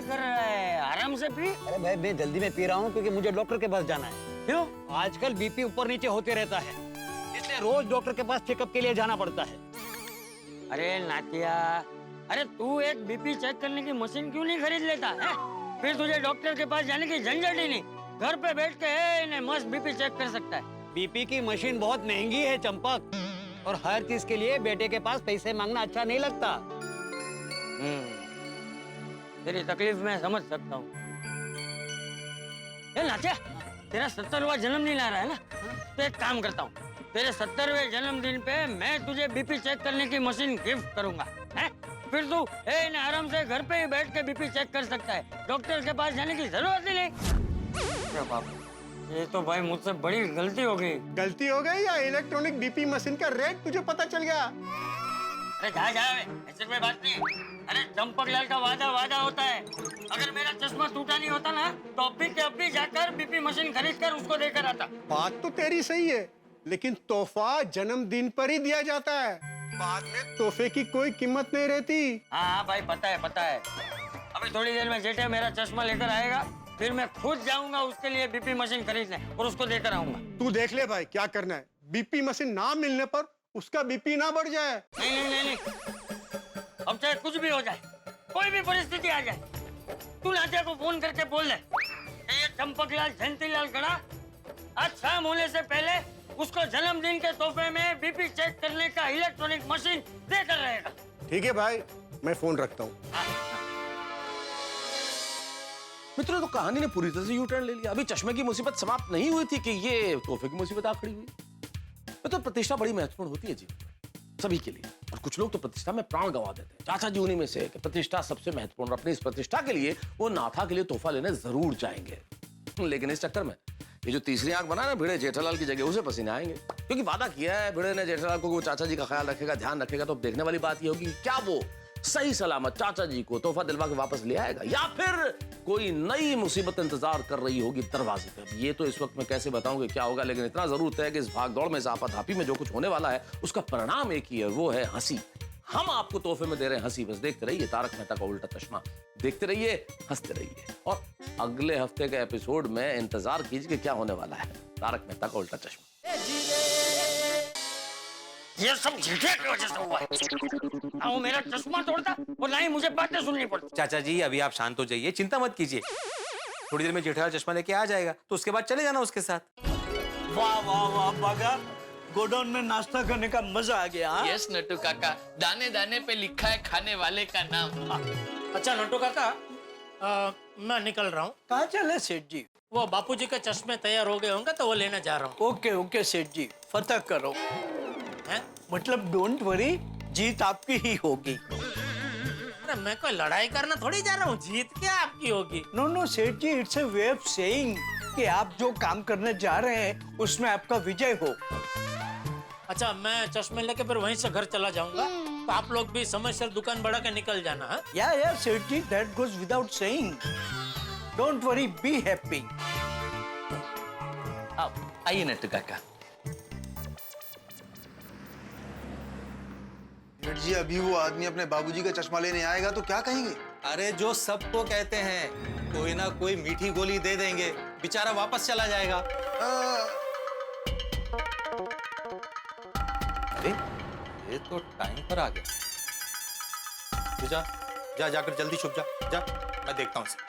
रहा है? आराम से पी। अरे भाई मैं जल्दी में पी रहा हूँ क्योंकि मुझे डॉक्टर के पास जाना है। क्यों? आजकल बीपी ऊपर नीचे होते रहता है, इसलिए रोज डॉक्टर के पास चेकअप के लिए जाना पड़ता है। अरे नाटिया, अरे तू एक बीपी चेक करने की मशीन क्यों नहीं खरीद लेता है? फिर तुझे डॉक्टर के पास जाने की झंझट ही नहीं, घर पे बैठ के मस्त बीपी चेक कर सकता है। बीपी की मशीन बहुत महंगी है चंपक, और हर चीज के लिए बेटे के पास पैसे मांगना अच्छा नहीं लगता। तेरी तकलीफ मैं समझ सकता हूँ। नाटिया, तेरा 70वां जन्मदिन आ रहा है ना, तो एक काम करता हूँ, तेरे 70वें जन्मदिन पे मैं तुझे बीपी चेक करने की मशीन गिफ्ट करूंगा, हैं? फिर तू आराम से घर पे ही बैठ के बीपी चेक कर सकता है, डॉक्टर के पास जाने की जरूरत ही नहीं। अरे बाप, ये तो भाई मुझसे बड़ी गलती हो गई। गलती हो गई या इलेक्ट्रॉनिक बीपी मशीन का रेट तुझे पता चल गया? अरे जा ऐसे कोई बात नहीं। अरे चंपकलाल का वादा होता है। अगर मेरा चश्मा टूटा नहीं होता ना तो अभी के अभी जाकर बीपी मशीन खरीद कर उसको देकर आता। बात तो तेरी सही है, लेकिन तोहफा जन्मदिन पर ही दिया जाता है, बाद में तोहफे की कोई कीमत नहीं रहती। हाँ भाई पता है। अभी थोड़ी देर में जेठे मेरा चश्मा लेकर आएगा, फिर मैं खुद जाऊंगा उसके लिए बीपी मशीन खरीदने और उसको देकर आऊंगा। तू देख ले भाई क्या करना है, बीपी मशीन ना मिलने पर उसका बीपी ना बढ़ जाए। नहीं। अब चाहे कुछ भी हो जाए, कोई भी परिस्थिति आ जाए, तू नादिया को फोन करके बोल दे ये चंपकलाल जयंतीलाल गड़ा आज शाम होने से पहले उसको जन्मदिन के तोहफे में बीपी चेक करने का इलेक्ट्रॉनिक मशीन देकर रहेगा। ठीक है भाई, मैं फोन रखता हूँ। मित्रों, तो कहानी ने पूरी तरह से यू टर्न ले लिया। अभी चश्मे की मुसीबत समाप्त नहीं हुई थी कि ये तोहफे की मुसीबत आ खड़ी हुई। तो प्रतिष्ठा बड़ी महत्वपूर्ण होती है जी, सभी के लिए, और कुछ लोग तो प्रतिष्ठा में प्राण गंवा देते हैं। चाचा जी उन्हीं में से कि प्रतिष्ठा सबसे महत्वपूर्ण, अपनी इस प्रतिष्ठा के लिए वो नाथा के लिए तोहफा लेने जरूर जाएंगे। लेकिन इस चक्कर में ये जो तीसरी आंख बना ना भिड़े जेठालाल की जगह, उसे पसीने आएंगे, क्योंकि वादा किया है भिड़े ने जेठालाल को वो चाचा जी का ख्याल रखेगा, ध्यान रखेगा। तो अब देखने वाली बात ये होगी कि क्या वो सही सलामत चाचा जी को तोहफा दिलवा के वापस ले आएगा, या फिर कोई नई मुसीबत इंतजार कर रही होगी दरवाजे पे। ये तो इस वक्त मैं कैसे बताऊं कि क्या होगा, लेकिन इतना जरूर है कि इस भागदौड़ में, इस आपाधापी में जो कुछ होने वाला है उसका परिणाम एक ही है, वो है हंसी। हम आपको तोहफे में दे रहे हैं हंसी। बस देखते रहिए तारक मेहता का उल्टा चश्मा, देखते रहिए, हंसते रहिए, और अगले हफ्ते के एपिसोड में इंतजार कीजिए कि क्या होने वाला है तारक मेहता का उल्टा चश्मा। ये सब जेठे की वजह से हुआ है। ना वो मेरा चश्मा तोड़ता और ना ही मुझे बातें सुननी पड़ती। चाचा जी अभी आप शांत हो जाइए, चिंता मत कीजिए, थोड़ी देर में जेठालाल चश्मा लेके आ जाएगा, तो उसके बाद चले जाना उसके साथ। वाह बागा, गोडाउन में नाश्ता करने का मजा आ गया। यस नट्टू काका, दाने दाने पे लिखा है खाने वाले का नाम। अच्छा नट्टू काका, मैं निकल रहा हूँ। कहाँ चले सेठ जी? वो बापूजी के चश्मे तैयार हो गए होंगे तो वो लेने जा रहा हूँ। ओके सेठ जी, फतह करो। हैं? मतलब डोंट वरी, जीत आपकी ही होगी। अरे मैं कोई लड़ाई करना थोड़ी जा रहा हूँ, जीत क्या आपकी होगी। No Seth ji, it's a way of saying कि आप जो काम करने जा रहे हैं उसमें आपका विजय हो। अच्छा, मैं चश्मे लेके फिर वहीं से घर चला जाऊंगा, तो आप लोग भी समय से दुकान बढ़ा के निकल जाना है। या Seth ji, that goes without saying. Don't worry, be happy. आइए नट्टू काका। सेठ जी, अभी वो आदमी अपने बाबूजी का चश्मा लेने आएगा तो क्या कहेंगे? अरे जो सबको कहते हैं, कोई ना कोई मीठी गोली दे देंगे, बेचारा वापस चला जाएगा। अरे ये तो टाइम पर आ गया। तू जा जाकर जल्दी छुप जा, मैं देखता हूँ उसे।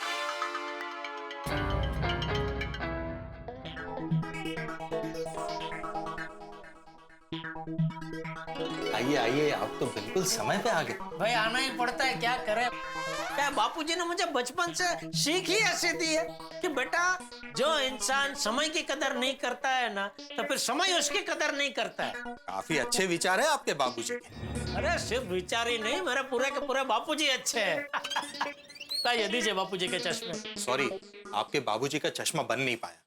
आइए, आप तो बिल्कुल समय पे आ गए। भाई आना ही पड़ता है, क्या करे। क्या बापूजी ने मुझे बचपन से सीख ही ऐसे दी है कि बेटा, जो इंसान समय की कदर नहीं करता है ना, तो फिर समय उसकी कदर नहीं करता है। काफी अच्छे विचार है आपके बाबूजी के। अरे सिर्फ विचार ही नहीं, मेरे पूरे के पूरे बापूजी अच्छे हैं। ये दीजिए बापूजी के चश्मे। सॉरी, आपके बाबूजी का चश्मा बन नहीं पाया।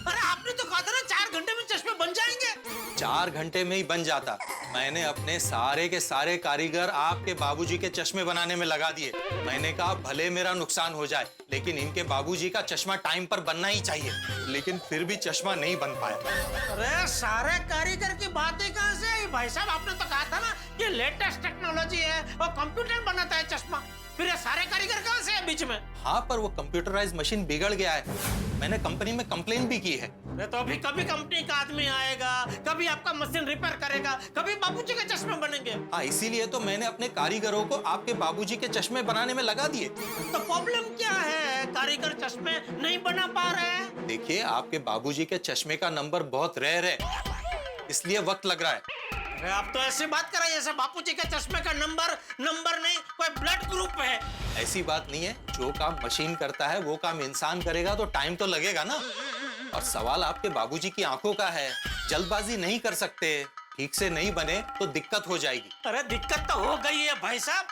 अरे आपने तो कहा था ना 4 घंटे में चश्मे बन जाएंगे। 4 घंटे में ही बन जाता। मैंने अपने सारे के सारे कारीगर आपके बाबूजी के चश्मे बनाने में लगा दिए। मैंने कहा भले मेरा नुकसान हो जाए, लेकिन इनके बाबूजी का चश्मा टाइम पर बनना ही चाहिए, लेकिन फिर भी चश्मा नहीं बन पाया। अरे सारे कारीगर की बातें कहाँ से आई भाई साहब? आपने तो कहा था ना कि लेटेस्ट टेक्नोलॉजी है और कंप्यूटर बनाता है चश्मा, फिर ये सारे कारीगर कहाँ से है बीच में? हाँ, पर वो कंप्यूटराइज मशीन बिगड़ गया है। मैंने कंपनी में कंप्लेन भी की है। तो अभी कभी कंपनी का आदमी आएगा, कभी आपका मशीन रिपेयर करेगा, कभी बाबूजी के चश्मे बनेंगे। हाँ, इसीलिए तो मैंने अपने कारीगरों को आपके बाबूजी के चश्मे बनाने में लगा दिए। तो प्रॉब्लम क्या है? कारीगर चश्मे नहीं बना पा रहे हैं। देखिए, आपके बाबूजी के चश्मे का नंबर बहुत रेयर है, इसलिए वक्त लग रहा है। अरे आप तो ऐसी बात कर रहे हैं जैसे बापूजी के चश्मे का नंबर नहीं, कोई ब्लड ग्रुप है। ऐसी बात नहीं है, जो काम मशीन करता है वो काम इंसान करेगा तो टाइम तो लगेगा ना। और सवाल आपके बाबूजी की आंखों का है, जल्दबाजी नहीं कर सकते, ठीक से नहीं बने तो दिक्कत हो जाएगी। अरे दिक्कत तो हो गई है भाई साहब।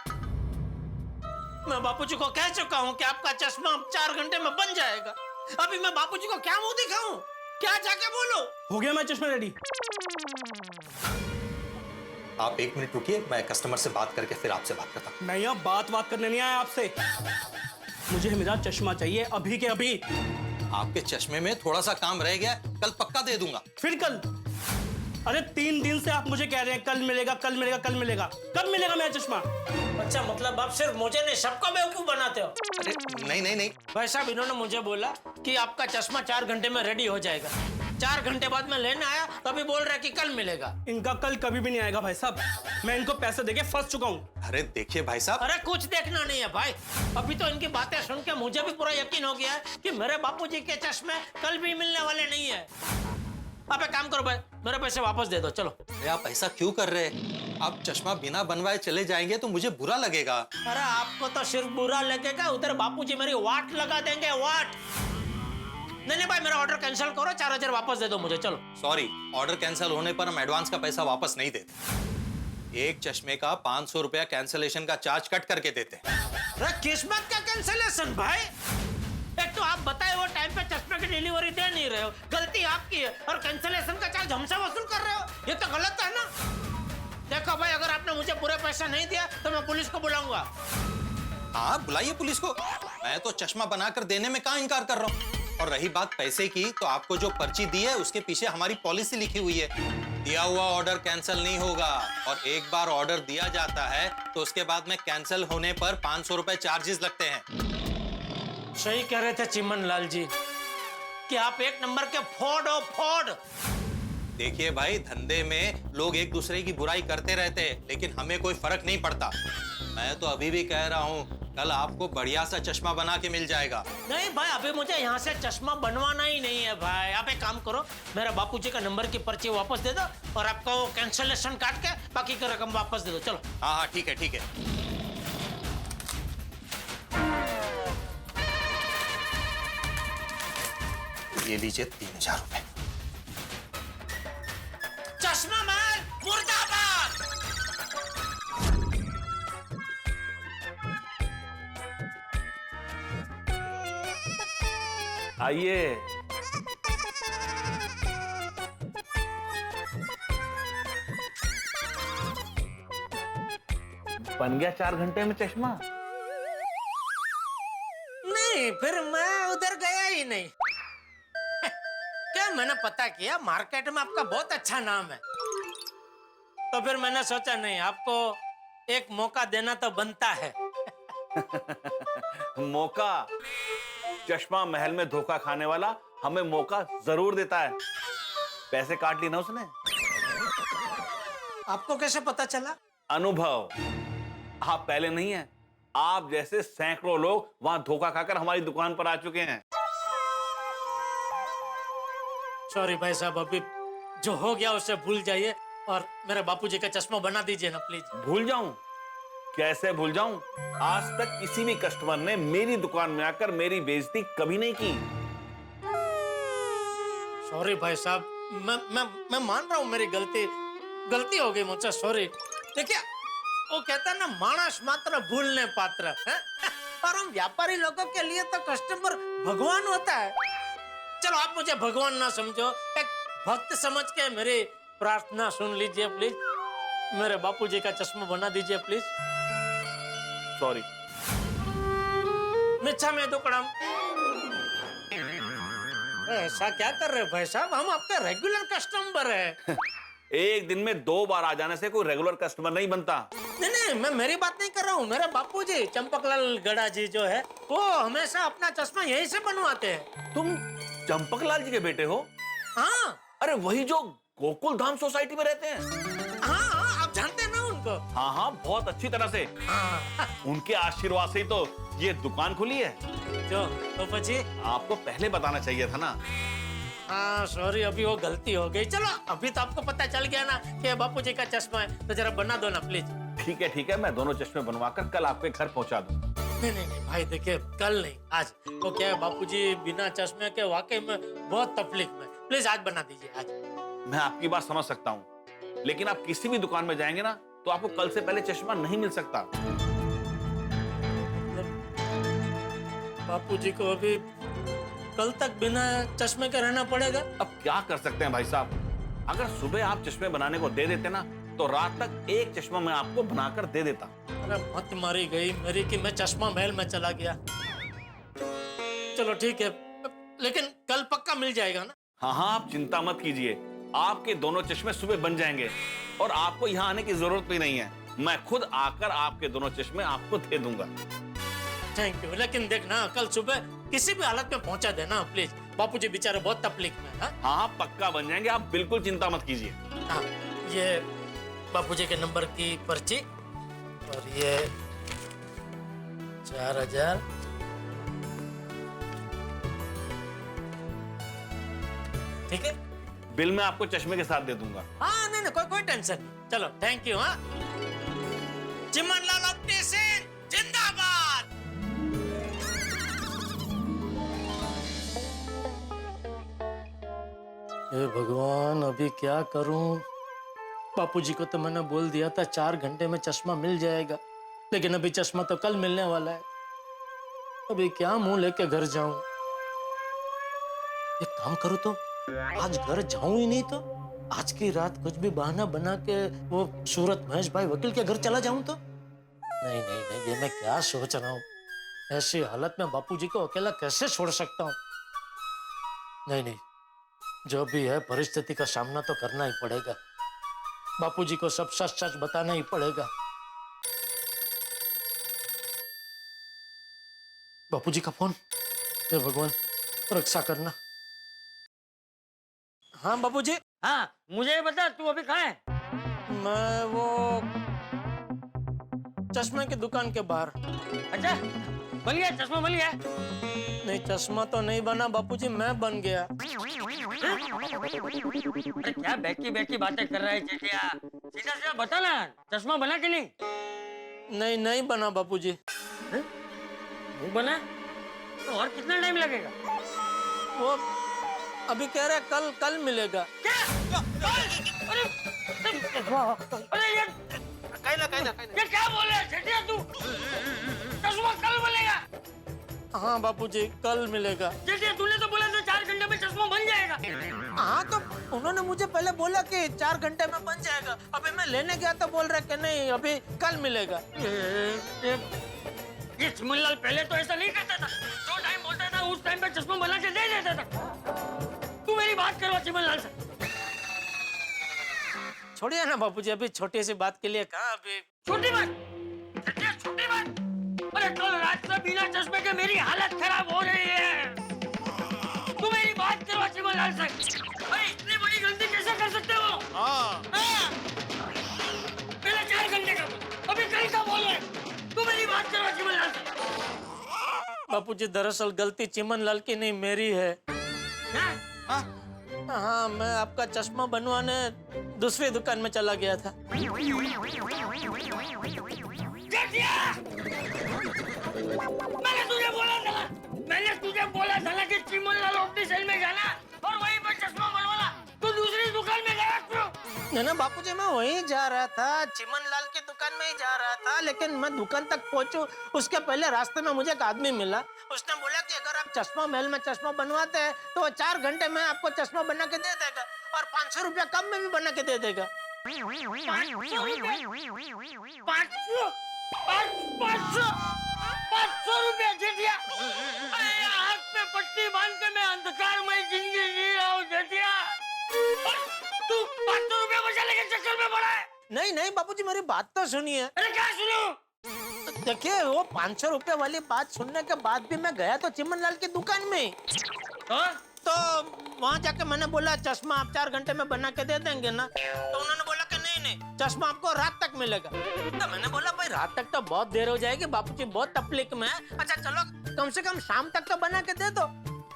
मैं बापूजी को कह चुका हूँ कि आपका चश्मा 4 घंटे में बन जाएगा। अभी मैं बापूजी को क्या मुंह दिखाऊं, क्या जाके बोलूं? हो गया मैं चश्मा रेडी। आप 1 मिनट रुकिए, मैं कस्टमर से बात करके फिर आपसे बात करता हूँ। मैं यहाँ बात करने नहीं आया आपसे, मुझे मेरा चश्मा चाहिए अभी के अभी। आपके चश्मे में थोड़ा सा काम रह गया, कल पक्का दे दूंगा। फिर कल? अरे 3 दिन से आप मुझे कह रहे हैं कल मिलेगा कल मिलेगा कल मिलेगा, कब मिलेगा मेरा चश्मा? अच्छा, मतलब आप सिर्फ मुझे नहीं सबको बेवकूफ बनाते हो? अरे नहीं। भाई साहब, इन्होंने मुझे बोला कि आपका चश्मा 4 घंटे में रेडी हो जाएगा। 4 घंटे बाद मैं लेने आया तो अभी बोल रहा है कि कल मिलेगा। इनका कल कभी भी नहीं आएगा भाई साहब, मैं इनको पैसे देके फंस चुका हूँ। अरे देखिए भाई साहब। अरे कुछ देखना नहीं है भाई, अभी तो इनकी बातें सुन के मुझे भी पूरा यकीन हो गया है कि मेरे बापूजी के चश्मे कल भी मिलने वाले नहीं है। आप एक काम करो भाई, मेरे पैसे वापस दे दो, चलो। अरे आप ऐसा क्यों कर रहे हैं? आप चश्मा बिना बनवाए चले जाएंगे तो मुझे बुरा लगेगा। अरे आपको तो सिर्फ बुरा लगेगा, उधर बापूजी मेरी वाट लगा देंगे, वाट। नहीं भाई, मेरा ऑर्डर कैंसिल करो, 4000 वापस दे दो मुझे, चलो। सॉरी, ऑर्डर कैंसिल होने पर हम एडवांस का पैसा वापस नहीं देते। एक चश्मे का 500 रुपया कैंसिलेशन का चार्ज कट करके देते। अरे किस्मत का कैंसिलेशन भाई, एक तो आप बताए वो टाइम पे चश्मे की डिलीवरी दे नहीं रहे हो, गलती आपकी है, और कैंसिलेशन का चार्ज हमसे वसूल कर रहे हो, ये तो गलत है ना। देखो भाई, अगर आपने मुझे पूरे पैसा नहीं दिया तो मैं पुलिस को बुलाऊंगा। हाँ, बुलाइए पुलिस को, मैं तो चश्मा बनाकर देने में कहाँ इनकार कर रहा हूँ। और रही बात पैसे की, तो आपको जो पर्ची दी है उसके पीछे हमारी पॉलिसी लिखी हुई है, दिया हुआ ऑर्डर कैंसिल नहीं होगा, और एक बार ऑर्डर दिया जाता है तो उसके बाद में कैंसिल होने पर 500 रुपए चार्जेस लगते हैं। सही कह रहे थे चिमन लाल जी कि आप एक नंबर के फ्रॉड हो, फ्रॉड। देखिए भाई, धंधे में लोग एक दूसरे की बुराई करते रहते हैं, लेकिन हमें कोई फर्क नहीं पड़ता। मैं तो अभी भी कह रहा हूँ, कल आपको बढ़िया सा चश्मा बना के मिल जाएगा। नहीं भाई, अभी मुझे यहाँ से चश्मा बनवाना ही नहीं है भाई। आप एक काम करो, मेरा बापूजी का नंबर की पर्ची वापस दे दो और आपका वो कैंसिलेशन काट के बाकी की रकम वापस दे दो, चलो। हाँ, ठीक है। ये लीजिए 3000 रुपए। चश्मा मैन मुर्दाबाद। आइए। बन गया 4 घंटे में चश्मा? नहीं, फिर मैं उधर गया ही नहीं। क्या मैंने पता किया, मार्केट में आपका बहुत अच्छा नाम है, तो फिर मैंने सोचा नहीं, आपको एक मौका देना तो बनता है। मौका? चश्मा महल में धोखा खाने वाला हमें मौका जरूर देता है। पैसे काट ली ना उसने। आपको कैसे पता चला? अनुभव। आप पहले नहीं है, आप जैसे सैकड़ों लोग वहां धोखा खाकर हमारी दुकान पर आ चुके हैं। सॉरी भाई साहब, अभी जो हो गया उसे भूल जाइए और मेरे बापूजी का चश्मा बना दीजिए ना प्लीज। भूल जाऊं? कैसे भूल जाऊं? आज तक किसी भी कस्टमर ने मेरी दुकान में आकर मेरी बेइज्जती कभी नहीं की। सॉरी भाई साहब, मैं मान रहा हूँ मेरी गलती हो गई मुझसे, सॉरी। देखिए, वो कहता है ना, मानस मात्र भूलने पात्र है? और हम व्यापारी लोगों के लिए तो कस्टमर भगवान होता है। चलो, आप मुझे भगवान ना समझो, एक भक्त समझ के मेरी प्रार्थना सुन लीजिए प्लीज। मेरे बापूजी का चश्मा बना दीजिए प्लीज। सॉरी। मिच्छा में दुकड़म। ऐसा क्या कर रहे हो भाई साहब, हम आपके रेगुलर कस्टमर है। एक दिन में 2 बार आ जाने से कोई रेगुलर कस्टमर नहीं बनता। नहीं, मैं मेरी बात नहीं कर रहा हूँ। मेरे बापूजी चंपकलाल गड़ा जी जो है, वो हमेशा अपना चश्मा यहीं से बनवाते हैं। तुम चंपकलाल जी के बेटे हो? हाँ। अरे वही जो गोकुल धाम सोसाइटी में रहते हैं? हाँ, आप जानते हैं ना उनको? हाँ, बहुत अच्छी तरह से। उनके आशीर्वाद से ही तो ये दुकान खुली है। तो जी आपको पहले बताना चाहिए था ना। हाँ सॉरी, अभी वो गलती हो गई। चलो अभी तो आपको पता चल गया ना कि बापूजी का चश्मा है, तो जरा बना दो ना प्लीज। ठीक है, मैं दोनों चश्मे बनवाकर कल आपके घर पहुंचा दूं। नहीं भाई, देखिए कल नहीं, आज। वो क्या है, बापूजी बिना चश्मे के वाकई में बहुत तकलीफ में। प्लीज आज बना दीजिए, आज। मैं आपकी बात समझ सकता हूँ, लेकिन आप किसी भी दुकान में जाएंगे ना तो आपको कल से पहले चश्मा नहीं मिल सकता। बापूजी को अभी कल तक बिना चश्मे के रहना पड़ेगा। अब क्या कर सकते हैं भाई साहब, अगर सुबह आप चश्मे बनाने को दे देते ना तो रात तक एक चश्मा मैं आपको बनाकर दे देता। अरे मत मारी गई मेरी कि मैं चश्मा महल में चला गया। चलो ठीक है, लेकिन कल पक्का मिल जाएगा ना? हाँ, आप चिंता मत कीजिए, आपके दोनों चश्मे सुबह बन जाएंगे और आपको यहाँ आने की जरूरत भी नहीं है। मैं खुद आकर आपके दोनों चश्मे आपको दे दूंगा। थैंक यू, लेकिन देखना कल सुबह किसी भी हालत में पहुंचा देना प्लीज। बापूजी बेचारे बहुत तकलीफ में है। हाँ, पक्का बन जाएंगे, आप बिल्कुल चिंता मत कीजिए। हाँ, ये बापूजी के नंबर की पर्ची और ये 4000। ठीक है, बिल मैं आपको चश्मे के साथ दे दूंगा। हाँ नहीं कोई टेंशन नहीं। चलो थैंक यू। हाँ, चिमनलाल ऑप्टिशियन जिंदाबाद। हे भगवान, अभी क्या करूं? बापूजी को तो मैंने बोल दिया था 4 घंटे में चश्मा मिल जाएगा, लेकिन अभी चश्मा तो कल मिलने वाला है। अभी क्या मुंह लेके घर जाऊं? एक काम करूं तो आज घर जाऊं ही नहीं तो आज की रात कुछ भी बहाना बना के वो सूरत महेश भाई वकील के घर चला जाऊं तो? नहीं, ये मैं क्या सोच रहा हूँ? ऐसी हालत में बापूजी को अकेला कैसे छोड़ सकता हूँ? नहीं, जो भी है परिस्थिति का सामना तो करना ही पड़ेगा। बापूजी को सब सच बताना ही पड़ेगा। बापूजी का फोन। हे भगवान, रक्षा करना। हाँ बापूजी। हाँ, मुझे ये बता, तू अभी कहाँ है? मैं वो चश्मे की दुकान के बाहर। अच्छा, बन गया चश्मा? बन गया? नहीं, चश्मा तो नहीं बना बापूजी, मैं बन गया। अरे क्या बैठी बातें कर रहा है चेटिया? सीधा बता ना, चश्मा बना कि नहीं? नहीं बना बापूजी। नहीं बना तो और कितना टाइम लगेगा? वो अभी कह रहे कल मिलेगा। क्या? अरे यार, ये क्या बोल रहा है चेटिया तू? चश्मा कल मिलेगा? हाँ बापूजी, कल मिलेगा। चेटिया, तूने तो बोला था 4 घंटे में चश्मा बन जाएगा। हाँ, तो उन्होंने मुझे पहले बोला कि 4 घंटे में बन जाएगा। अभी मैं लेने गया तो बोल रहे कि नहीं, अभी कल मिलेगा। ये चिमनलाल पहले तो ऐसा नहीं करता था। जो टाइम बोलता था उस टाइम पे चश्मा बना के दे देता था। तू मेरी बात करवा चिमनलाल से। छोड़िए ना बापूजी, अभी छोटी सी बात के लिए कहाँ अभी। छोटी बात? छोटी बात? अरे कल रात से बिना चश्मे के मेरी हालत खराब हो रही है। तू मेरी बात करवा चिमनलाल से। अरे इतनी बड़ी गलती कैसे कर सकते हो? हाँ। पहले 4 घंटे का, अभी कल का बोल रहे। तू मेरी बात करवा चिमनलाल से। बापूजी, दरअसल गलती चिमनलाल की नहीं, मेरी है। हाँ, मैं आपका चश्मा बनवाने दूसरी दुकान में चला गया था। मैंने तुझे बोला था ना कि चिमनलाल ऑप्टिशियन में जाना और वहीं पर चश्मा बनवाना। तू दूसरी दुकान में गया क्यों? ना बापूजी, मैं वहीं जा रहा था, चिमनलाल की दुकान में ही जा रहा था, लेकिन मैं दुकान तक पहुंचूं उसके पहले रास्ते में मुझे एक आदमी मिला। उसने बोला कि अगर आप चश्मा महल में चश्मा बनवाते हैं तो वो 4 घंटे में आपको चश्मा बना के दे देगा और 500 रुपया कम में भी बना के दे देगा। 500 रुपया जेठिया? हाथ पे पट्टी बांध के मैं अंधकार में जिंदगी जी रहा हूँ जेठिया। तू 500 रुपया बचाने के चक्कर में पड़ा है? नहीं बापूजी, मेरी बात तो सुनिए। अरे क्या सुनूं? देखिए, वो 500 रुपए वाली बात सुनने के बाद भी मैं गया तो चिमनलाल की दुकान में। तो वहाँ जाके मैंने बोला चश्मा आप 4 घंटे में बना के दे देंगे ना? तो उन्होंने बोला कि नहीं, चश्मा आपको रात तक मिलेगा। तो मैंने बोला भाई रात तक तो बहुत देर हो जाएगी, बापूजी बहुत तकलीफ में है। अच्छा चलो, कम से कम शाम तक तो बना के दे दो।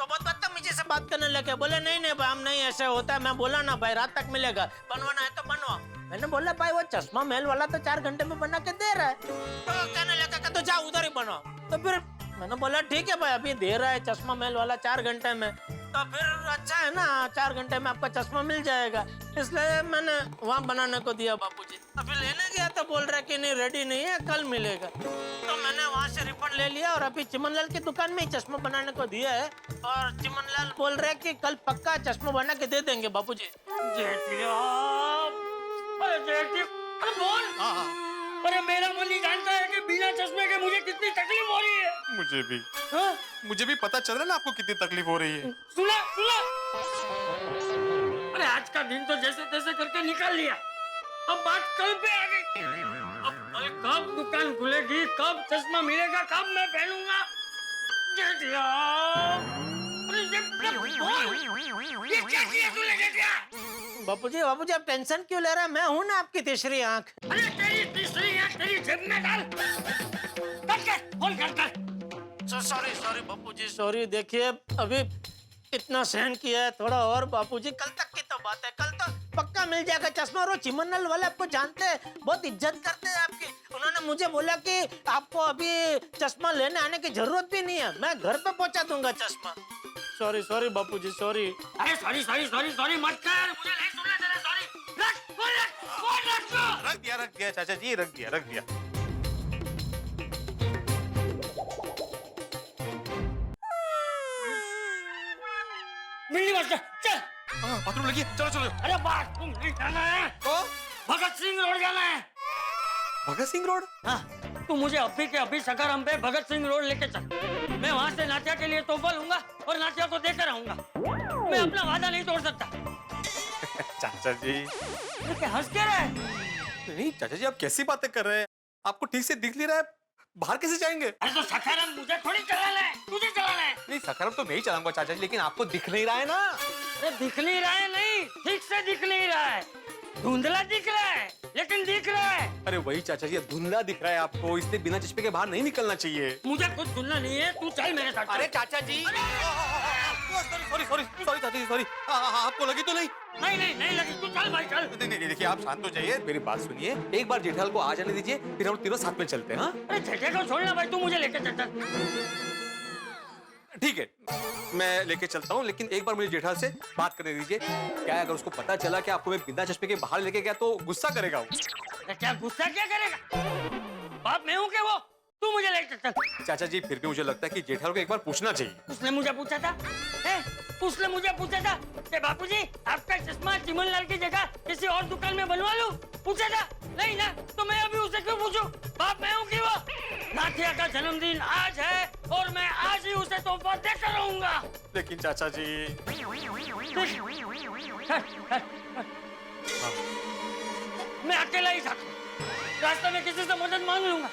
तो बहुत बदतमीजी से बात करने लगे। बोले नहीं नहीं भाई, हम नहीं, ऐसे होता है। मैं बोला ना भाई, रात तक मिलेगा, बनवाना है तो बनवा। मैंने बोला भाई वो चश्मा महल वाला तो 4 घंटे में बना के दे रहा है। तो कहने लगा कि तो जाओ उधर ही बनवाओ। तो फिर मैंने बोला ठीक है भाई, अभी दे रहा है चश्मा महल वाला 4 घंटे में, तो फिर अच्छा है ना, 4 घंटे में आपका चश्मा मिल जाएगा। इसलिए मैंने वहाँ बनाने को दिया बापूजी। अभी लेने गया तो बोल रहा है कि नहीं रेडी नहीं है, कल मिलेगा। तो मैंने वहाँ से रिफंड ले लिया और अभी चिमनलाल की दुकान में ही चश्मा बनाने को दिया है। और चिमनलाल बोल रहे कि कल पक्का चश्मा बना के दे देंगे बापूजी। अरे बोल। अरे मेरा मन नहीं जानता है कि बिना चश्मे के मुझे कितनी तकलीफ हो रही है। मुझे भी पता चल रहा है ना आपको कितनी तकलीफ हो रही है। सुना सुना। अरे आज का दिन तो जैसे तैसे करके निकाल लिया, अब बात कल पे आ गई। अब अरे कब दुकान खुलेगी, कब चश्मा मिलेगा, कब मैं पहनूंगा? अरे ये क्या किया तूने जेठिया? बापूजी बापूजी आप टेंशन क्यों ले रहे हैं? मैं हूँ ना आपकी तीसरी आंख। अरे तेरी तीसरी आंख तेरी जेब में डाल। फोन कर। सॉरी सॉरी बापूजी सॉरी। देखिए अभी इतना सहन किया है, थोड़ा और बापूजी, कल तक की तो बात है, कल तो पक्का मिल जाएगा चश्मा। और वो चिमनलाल वाले आपको जानते हैं, बहुत इज्जत करते हैं आपकी। उन्होंने मुझे बोला कि आपको अभी चश्मा लेने आने की जरूरत भी नहीं है, मैं घर पे पहुंचा दूंगा चश्मा। सॉरी सॉरी बापूजी सॉरी। अरे सॉरी सॉरी सॉरी सॉरी मत कर, मुझे नहीं सुनना तेरा सॉरी। रख दिया चाचा जी, रख दिया। मिलनी मत कर, चल। बाथरूम लगी, चलो। अरे बाथरूम नहीं जाना है तो भगत सिंह रोड जाना है। भगत सिंह रोड? हाँ, तू मुझे अभी के अभी सकाराम पे भगत सिंह रोड लेके चल। मैं वहाँ से नाटिया के लिए तोहफा लूंगा और नाटिया को देकर आऊंगा। मैं अपना वादा नहीं तोड़ सकता। चाचा जी क्या हंस के रहा है? नहीं चाचा जी, आप कैसी बातें कर रहे हैं? आपको ठीक से दिख नहीं रहा है, बाहर कैसे जाएंगे? अरे तो सकाराम मुझे थोड़ी चलाना है, तुझे चलाना है। नहीं सकाराम तो मैं ही चलाऊंगा चाचा जी, लेकिन आपको दिख नहीं रहा है ना। अरे दिख नहीं रहा है, नहीं ठीक से दिख नहीं रहा है, धुंधला दिख रहा है, लेकिन दिख रहा है। अरे वही चाचा जी, धुंधला दिख रहा है आपको, इसलिए बिना चश्मे के बाहर नहीं निकलना चाहिए। मुझे कुछ सुनना नहीं है, तू चल मेरे साथ। अरे चाचा जी सॉरी चाचा जी सॉरी। आपको लगी तो नहीं? नहीं लगी, तू चल भाई चल। नहीं देखिए, आप शांत हो जाइए, मेरी बात सुनिए। एक बार जेठाल को आ जाने दीजिए, फिर हम तीनों साथ में चलते हैं। हाँ अरे जेठे को छोड़ना भाई, तू मुझे लेके चल। ठीक है, मैं लेके चलता हूँ, लेकिन एक बार मुझे जेठाल से बात करने दीजिए। क्या है, अगर उसको पता चला कि आपको मैं बिना चश्मे के बाहर लेके गया तो गुस्सा करेगा वो। क्या गुस्सा क्या करेगा? बाप मैं हूँ क्या वो? तू मुझे लेके चल। चाचा जी फिर भी मुझे लगता है कि जेठाल को एक बार पूछना चाहिए। उसने मुझे पूछा था, उसने मुझे पूछा था कि बापूजी आपका चश्मा चिमनलाल की जगह किसी और दुकान में बनवा लूं? पूछा था? नहीं ना, तो मैं अभी उसे क्यों पूछूं? बाप मैं हूँ कि वो? नाथिया का जन्मदिन आज है और मैं आज ही उसे तोहफा देकर रहूंगा। लेकिन चाचा जी मैं अकेला ही जाता हूँ, रास्ते में किसी से मदद मांग लूंगा।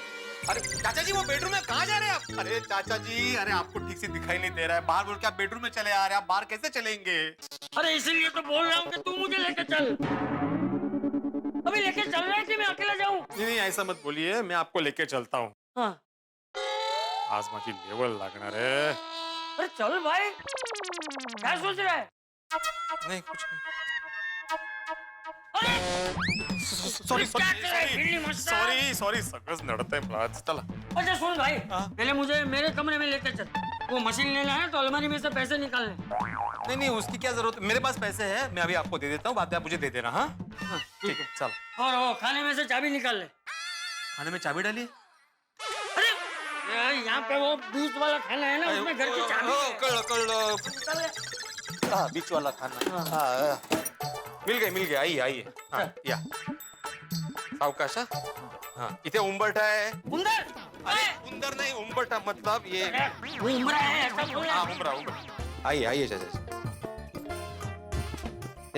अरे चाचा जी, वो बेडरूम में कहाँ जा रहे हैं आप? अरे चाचा जी, अरे आपको ठीक से दिखाई नहीं दे रहा है, बाहर बोल के आप बेडरूम में चले आ रहे हैं, आप बाहर कैसे चलेंगे? अरे इसीलिए तो बोल रहा हूँ कि तू मुझे लेके चल। अभी लेके चल रहा है कि मैं अकेला जाऊँ? नहीं ऐसा मत बोलिए, मैं आपको लेके चलता हूँ। हाँ। आज माझी लेवल लागणार है। अरे चल भाई, क्या सोच रहा है? नहीं कुछ नहीं। सॉरी सगळंच नडतंय मला। चला। अच्छा सुन भाई, पहले मुझे मेरे कमरे में लेकर चल। वो मशीन लेना है तो अलमारी में से पैसे निकालने। नहीं उसकी क्या जरूरत है, मेरे पास पैसे हैं, मैं अभी आपको दे देता हूँ, बाद में आप मुझे दे देना। हाँ ठीक है चल। और वो खाने में से चाबी निकाल ले। खाने में चाबी डालिए? अरे यहाँ पे वो बीच वाला खाना है ना, उसमें घर की चाबी है। कळलं। बीच वाला खाना मिल गया आइए। हाँ या सावकाश। हाँ इथे उंबरठा है। उंदर? अरे उंदर नहीं, उंबरठा मतलब ये उम्र है ऐसा बोला। हाँ उम्रा। आइए चाचा।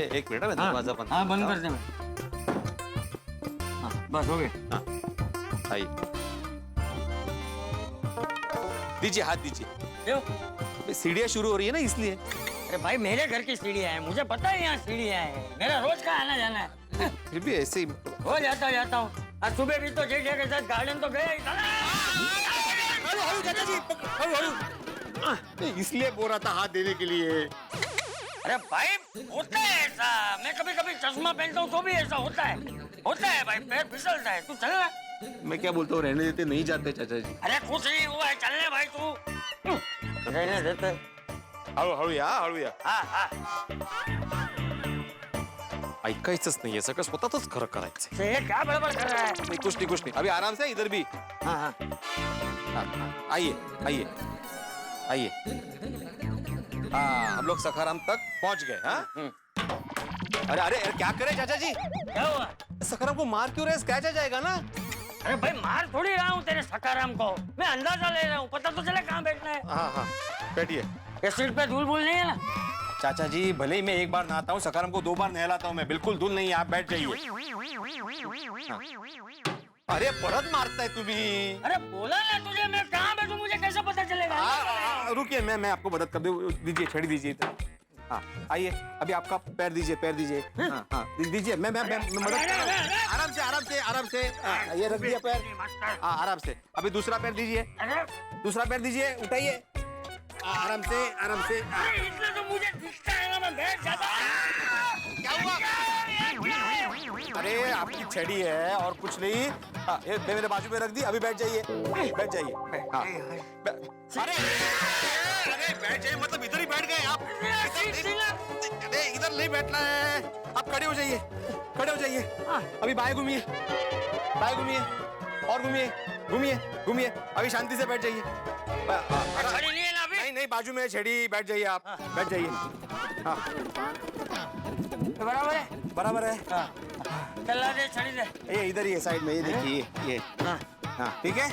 एक मिनट, मैं दरवाजा बंद। हाँ बंद कर दे। हाँ बस हो गया। हाँ आइए, दीजिए हाथ दीजिए। क्यों? सीढ़ियाँ शुरू हो रही है ना इसलिए। अरे भाई मेरे घर की सीढ़ियाँ है, मुझे पता है यहाँ सीढ़ियाँ है, मेरा रोज का आना जाना है। फिर भी ऐसे ही हो जाता हूँ। आज सुबह भी तो जेठे के साथ गार्डन तो गए ही था। इसलिए बोल रहा था हाथ देने के लिए। अरे भाई होता है ऐसा, मैं कभी कभी चश्मा पहनता हूँ तो भी ऐसा होता है भाई, पैर फिसलता है। तू चल ना। मैं क्या बोलता हूँ, रहने देते नहीं जाते चाचा जी। अरे कुछ नहीं हुआ है, चलने भाई तू। रहने देते। हळू या। हाँ। ऐकायचंच नाहीये, सगळं स्वतःच खरं करायचं। ये क्या बड़बड़ कर रहा है? नहीं, कुछ नहीं। अभी आराम से, इधर भी। हाँ। आइए। हाँ, हम लोग सखाराम तक पहुंच गए। हाँ? अरे क्या करे चाचा जी? क्या हुआ? सखाराम को मार क्यों रहे? स्क्रैच आ जाएगा ना। अरे भाई मार थोड़ी रहा हूँ तेरे सकाराम को, मैं अंदाजा ले रहा हूँ, पता तो चले कहाँ बैठना है। हाँ, बैठिए। ये सीट पे धूल भूल नहीं है ना? चाचा जी, भले ही मैं एक बार नहाता हूँ, सखाराम को 2 बार नहलाता हूँ मैं, बिल्कुल धूल नहीं है, आप बैठ जाइए। हाँ। अरे परत मारता है तुम्ही। अरे बोला ना तुझे, मैं कहाँ बैठूं, मुझे कैसे पता चलेगा? रुकिए, मैं आपको मदद कर दूं, दीजिए, छड़ी दीजिए। हाँ, आइए, अभी आपका पैर दीजिए। हाँ, दीजिए, मैं मदद कर रहा हूं। आराम से। हाँ, ये रख दिया पैर। हाँ, आराम से। अभी दूसरा पैर दीजिए। उठाइए। आराम से। इतना तो मुझे दिखता है ना, मैं बैठ जाता। क्या हुआ? अरे आपकी छड़ी है और कुछ नहीं। हाँ, ये मेरे बाजू में रख दी, अभी बैठ जाइए। हाँ। अरे बैठ जाइए, मतलब इधर ही बैठ गए आप? अरे इधर नहीं बैठना है, आप खड़े हो जाइए। अभी बाएं घूमिए और घूमिए। अभी शांति से बैठ जाइए। नहीं, बाजू में छड़ी, बैठ जाइए आप। बैठ जाइए। हाँ, बराबर है। चला दे, छड़ी दे। ये इधर ही है, साइड में, ये देखिए ये। हाँ, ठीक है।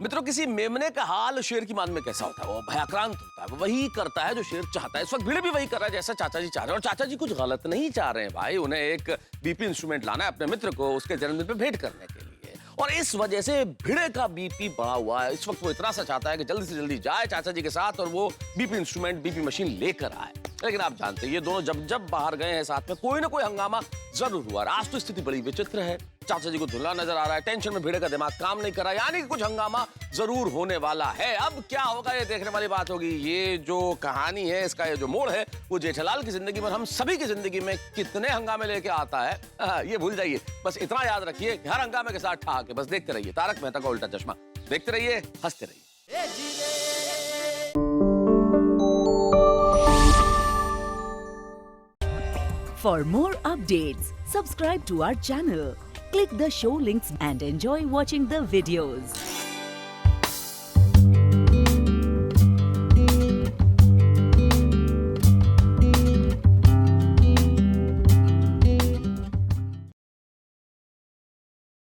मित्रों, किसी मेमने का हाल शेर की मान में कैसा होता है? वो भयाक्रांत होता है, वो वही करता है जो शेर चाहता है। इस वक्त भिड़े भी वही कर रहा है जैसा चाचा जी चाह रहे हैं, और चाचा जी कुछ गलत नहीं चाह रहे हैं भाई। उन्हें एक बीपी इंस्ट्रूमेंट लाना है अपने मित्र को उसके जन्मदिन पे भेंट करने के लिए, और इस वजह से भिड़े का बीपी बढ़ा हुआ है। इस वक्त वो इतना सा चाहता है कि जल्दी से जल्दी जाए चाचा जी के साथ और वो बीपी इंस्ट्रूमेंट, बीपी मशीन लेकर आए। लेकिन आप जानते हैं ये दोनों जब बाहर गए हैं साथ में, कोई ना कोई हंगामा जरूर हुआ। आज तो स्थिति बड़ी विचित्र है, चाचा जी को धुंधला नजर आ रहा है, टेंशन में भिड़े का दिमाग काम नहीं कर रहा, यानी कि कुछ हंगामा जरूर होने वाला है। अब क्या होगा ये देखने वाली बात होगी। ये जो कहानी है, इसका ये जो मोड़ है, वो जेठालाल की जिंदगी में, हम सभी की जिंदगी में कितने हंगामे लेके आता है, ये भूल जाइए। बस इतना याद रखिए कि हर हंगामे के साथ ठा के बस देखते रहिए तारक मेहता का उल्टा चश्मा। देखते रहिए, हंसते रहिए। For more updates, subscribe to our channel, click the show links and enjoy watching the videos.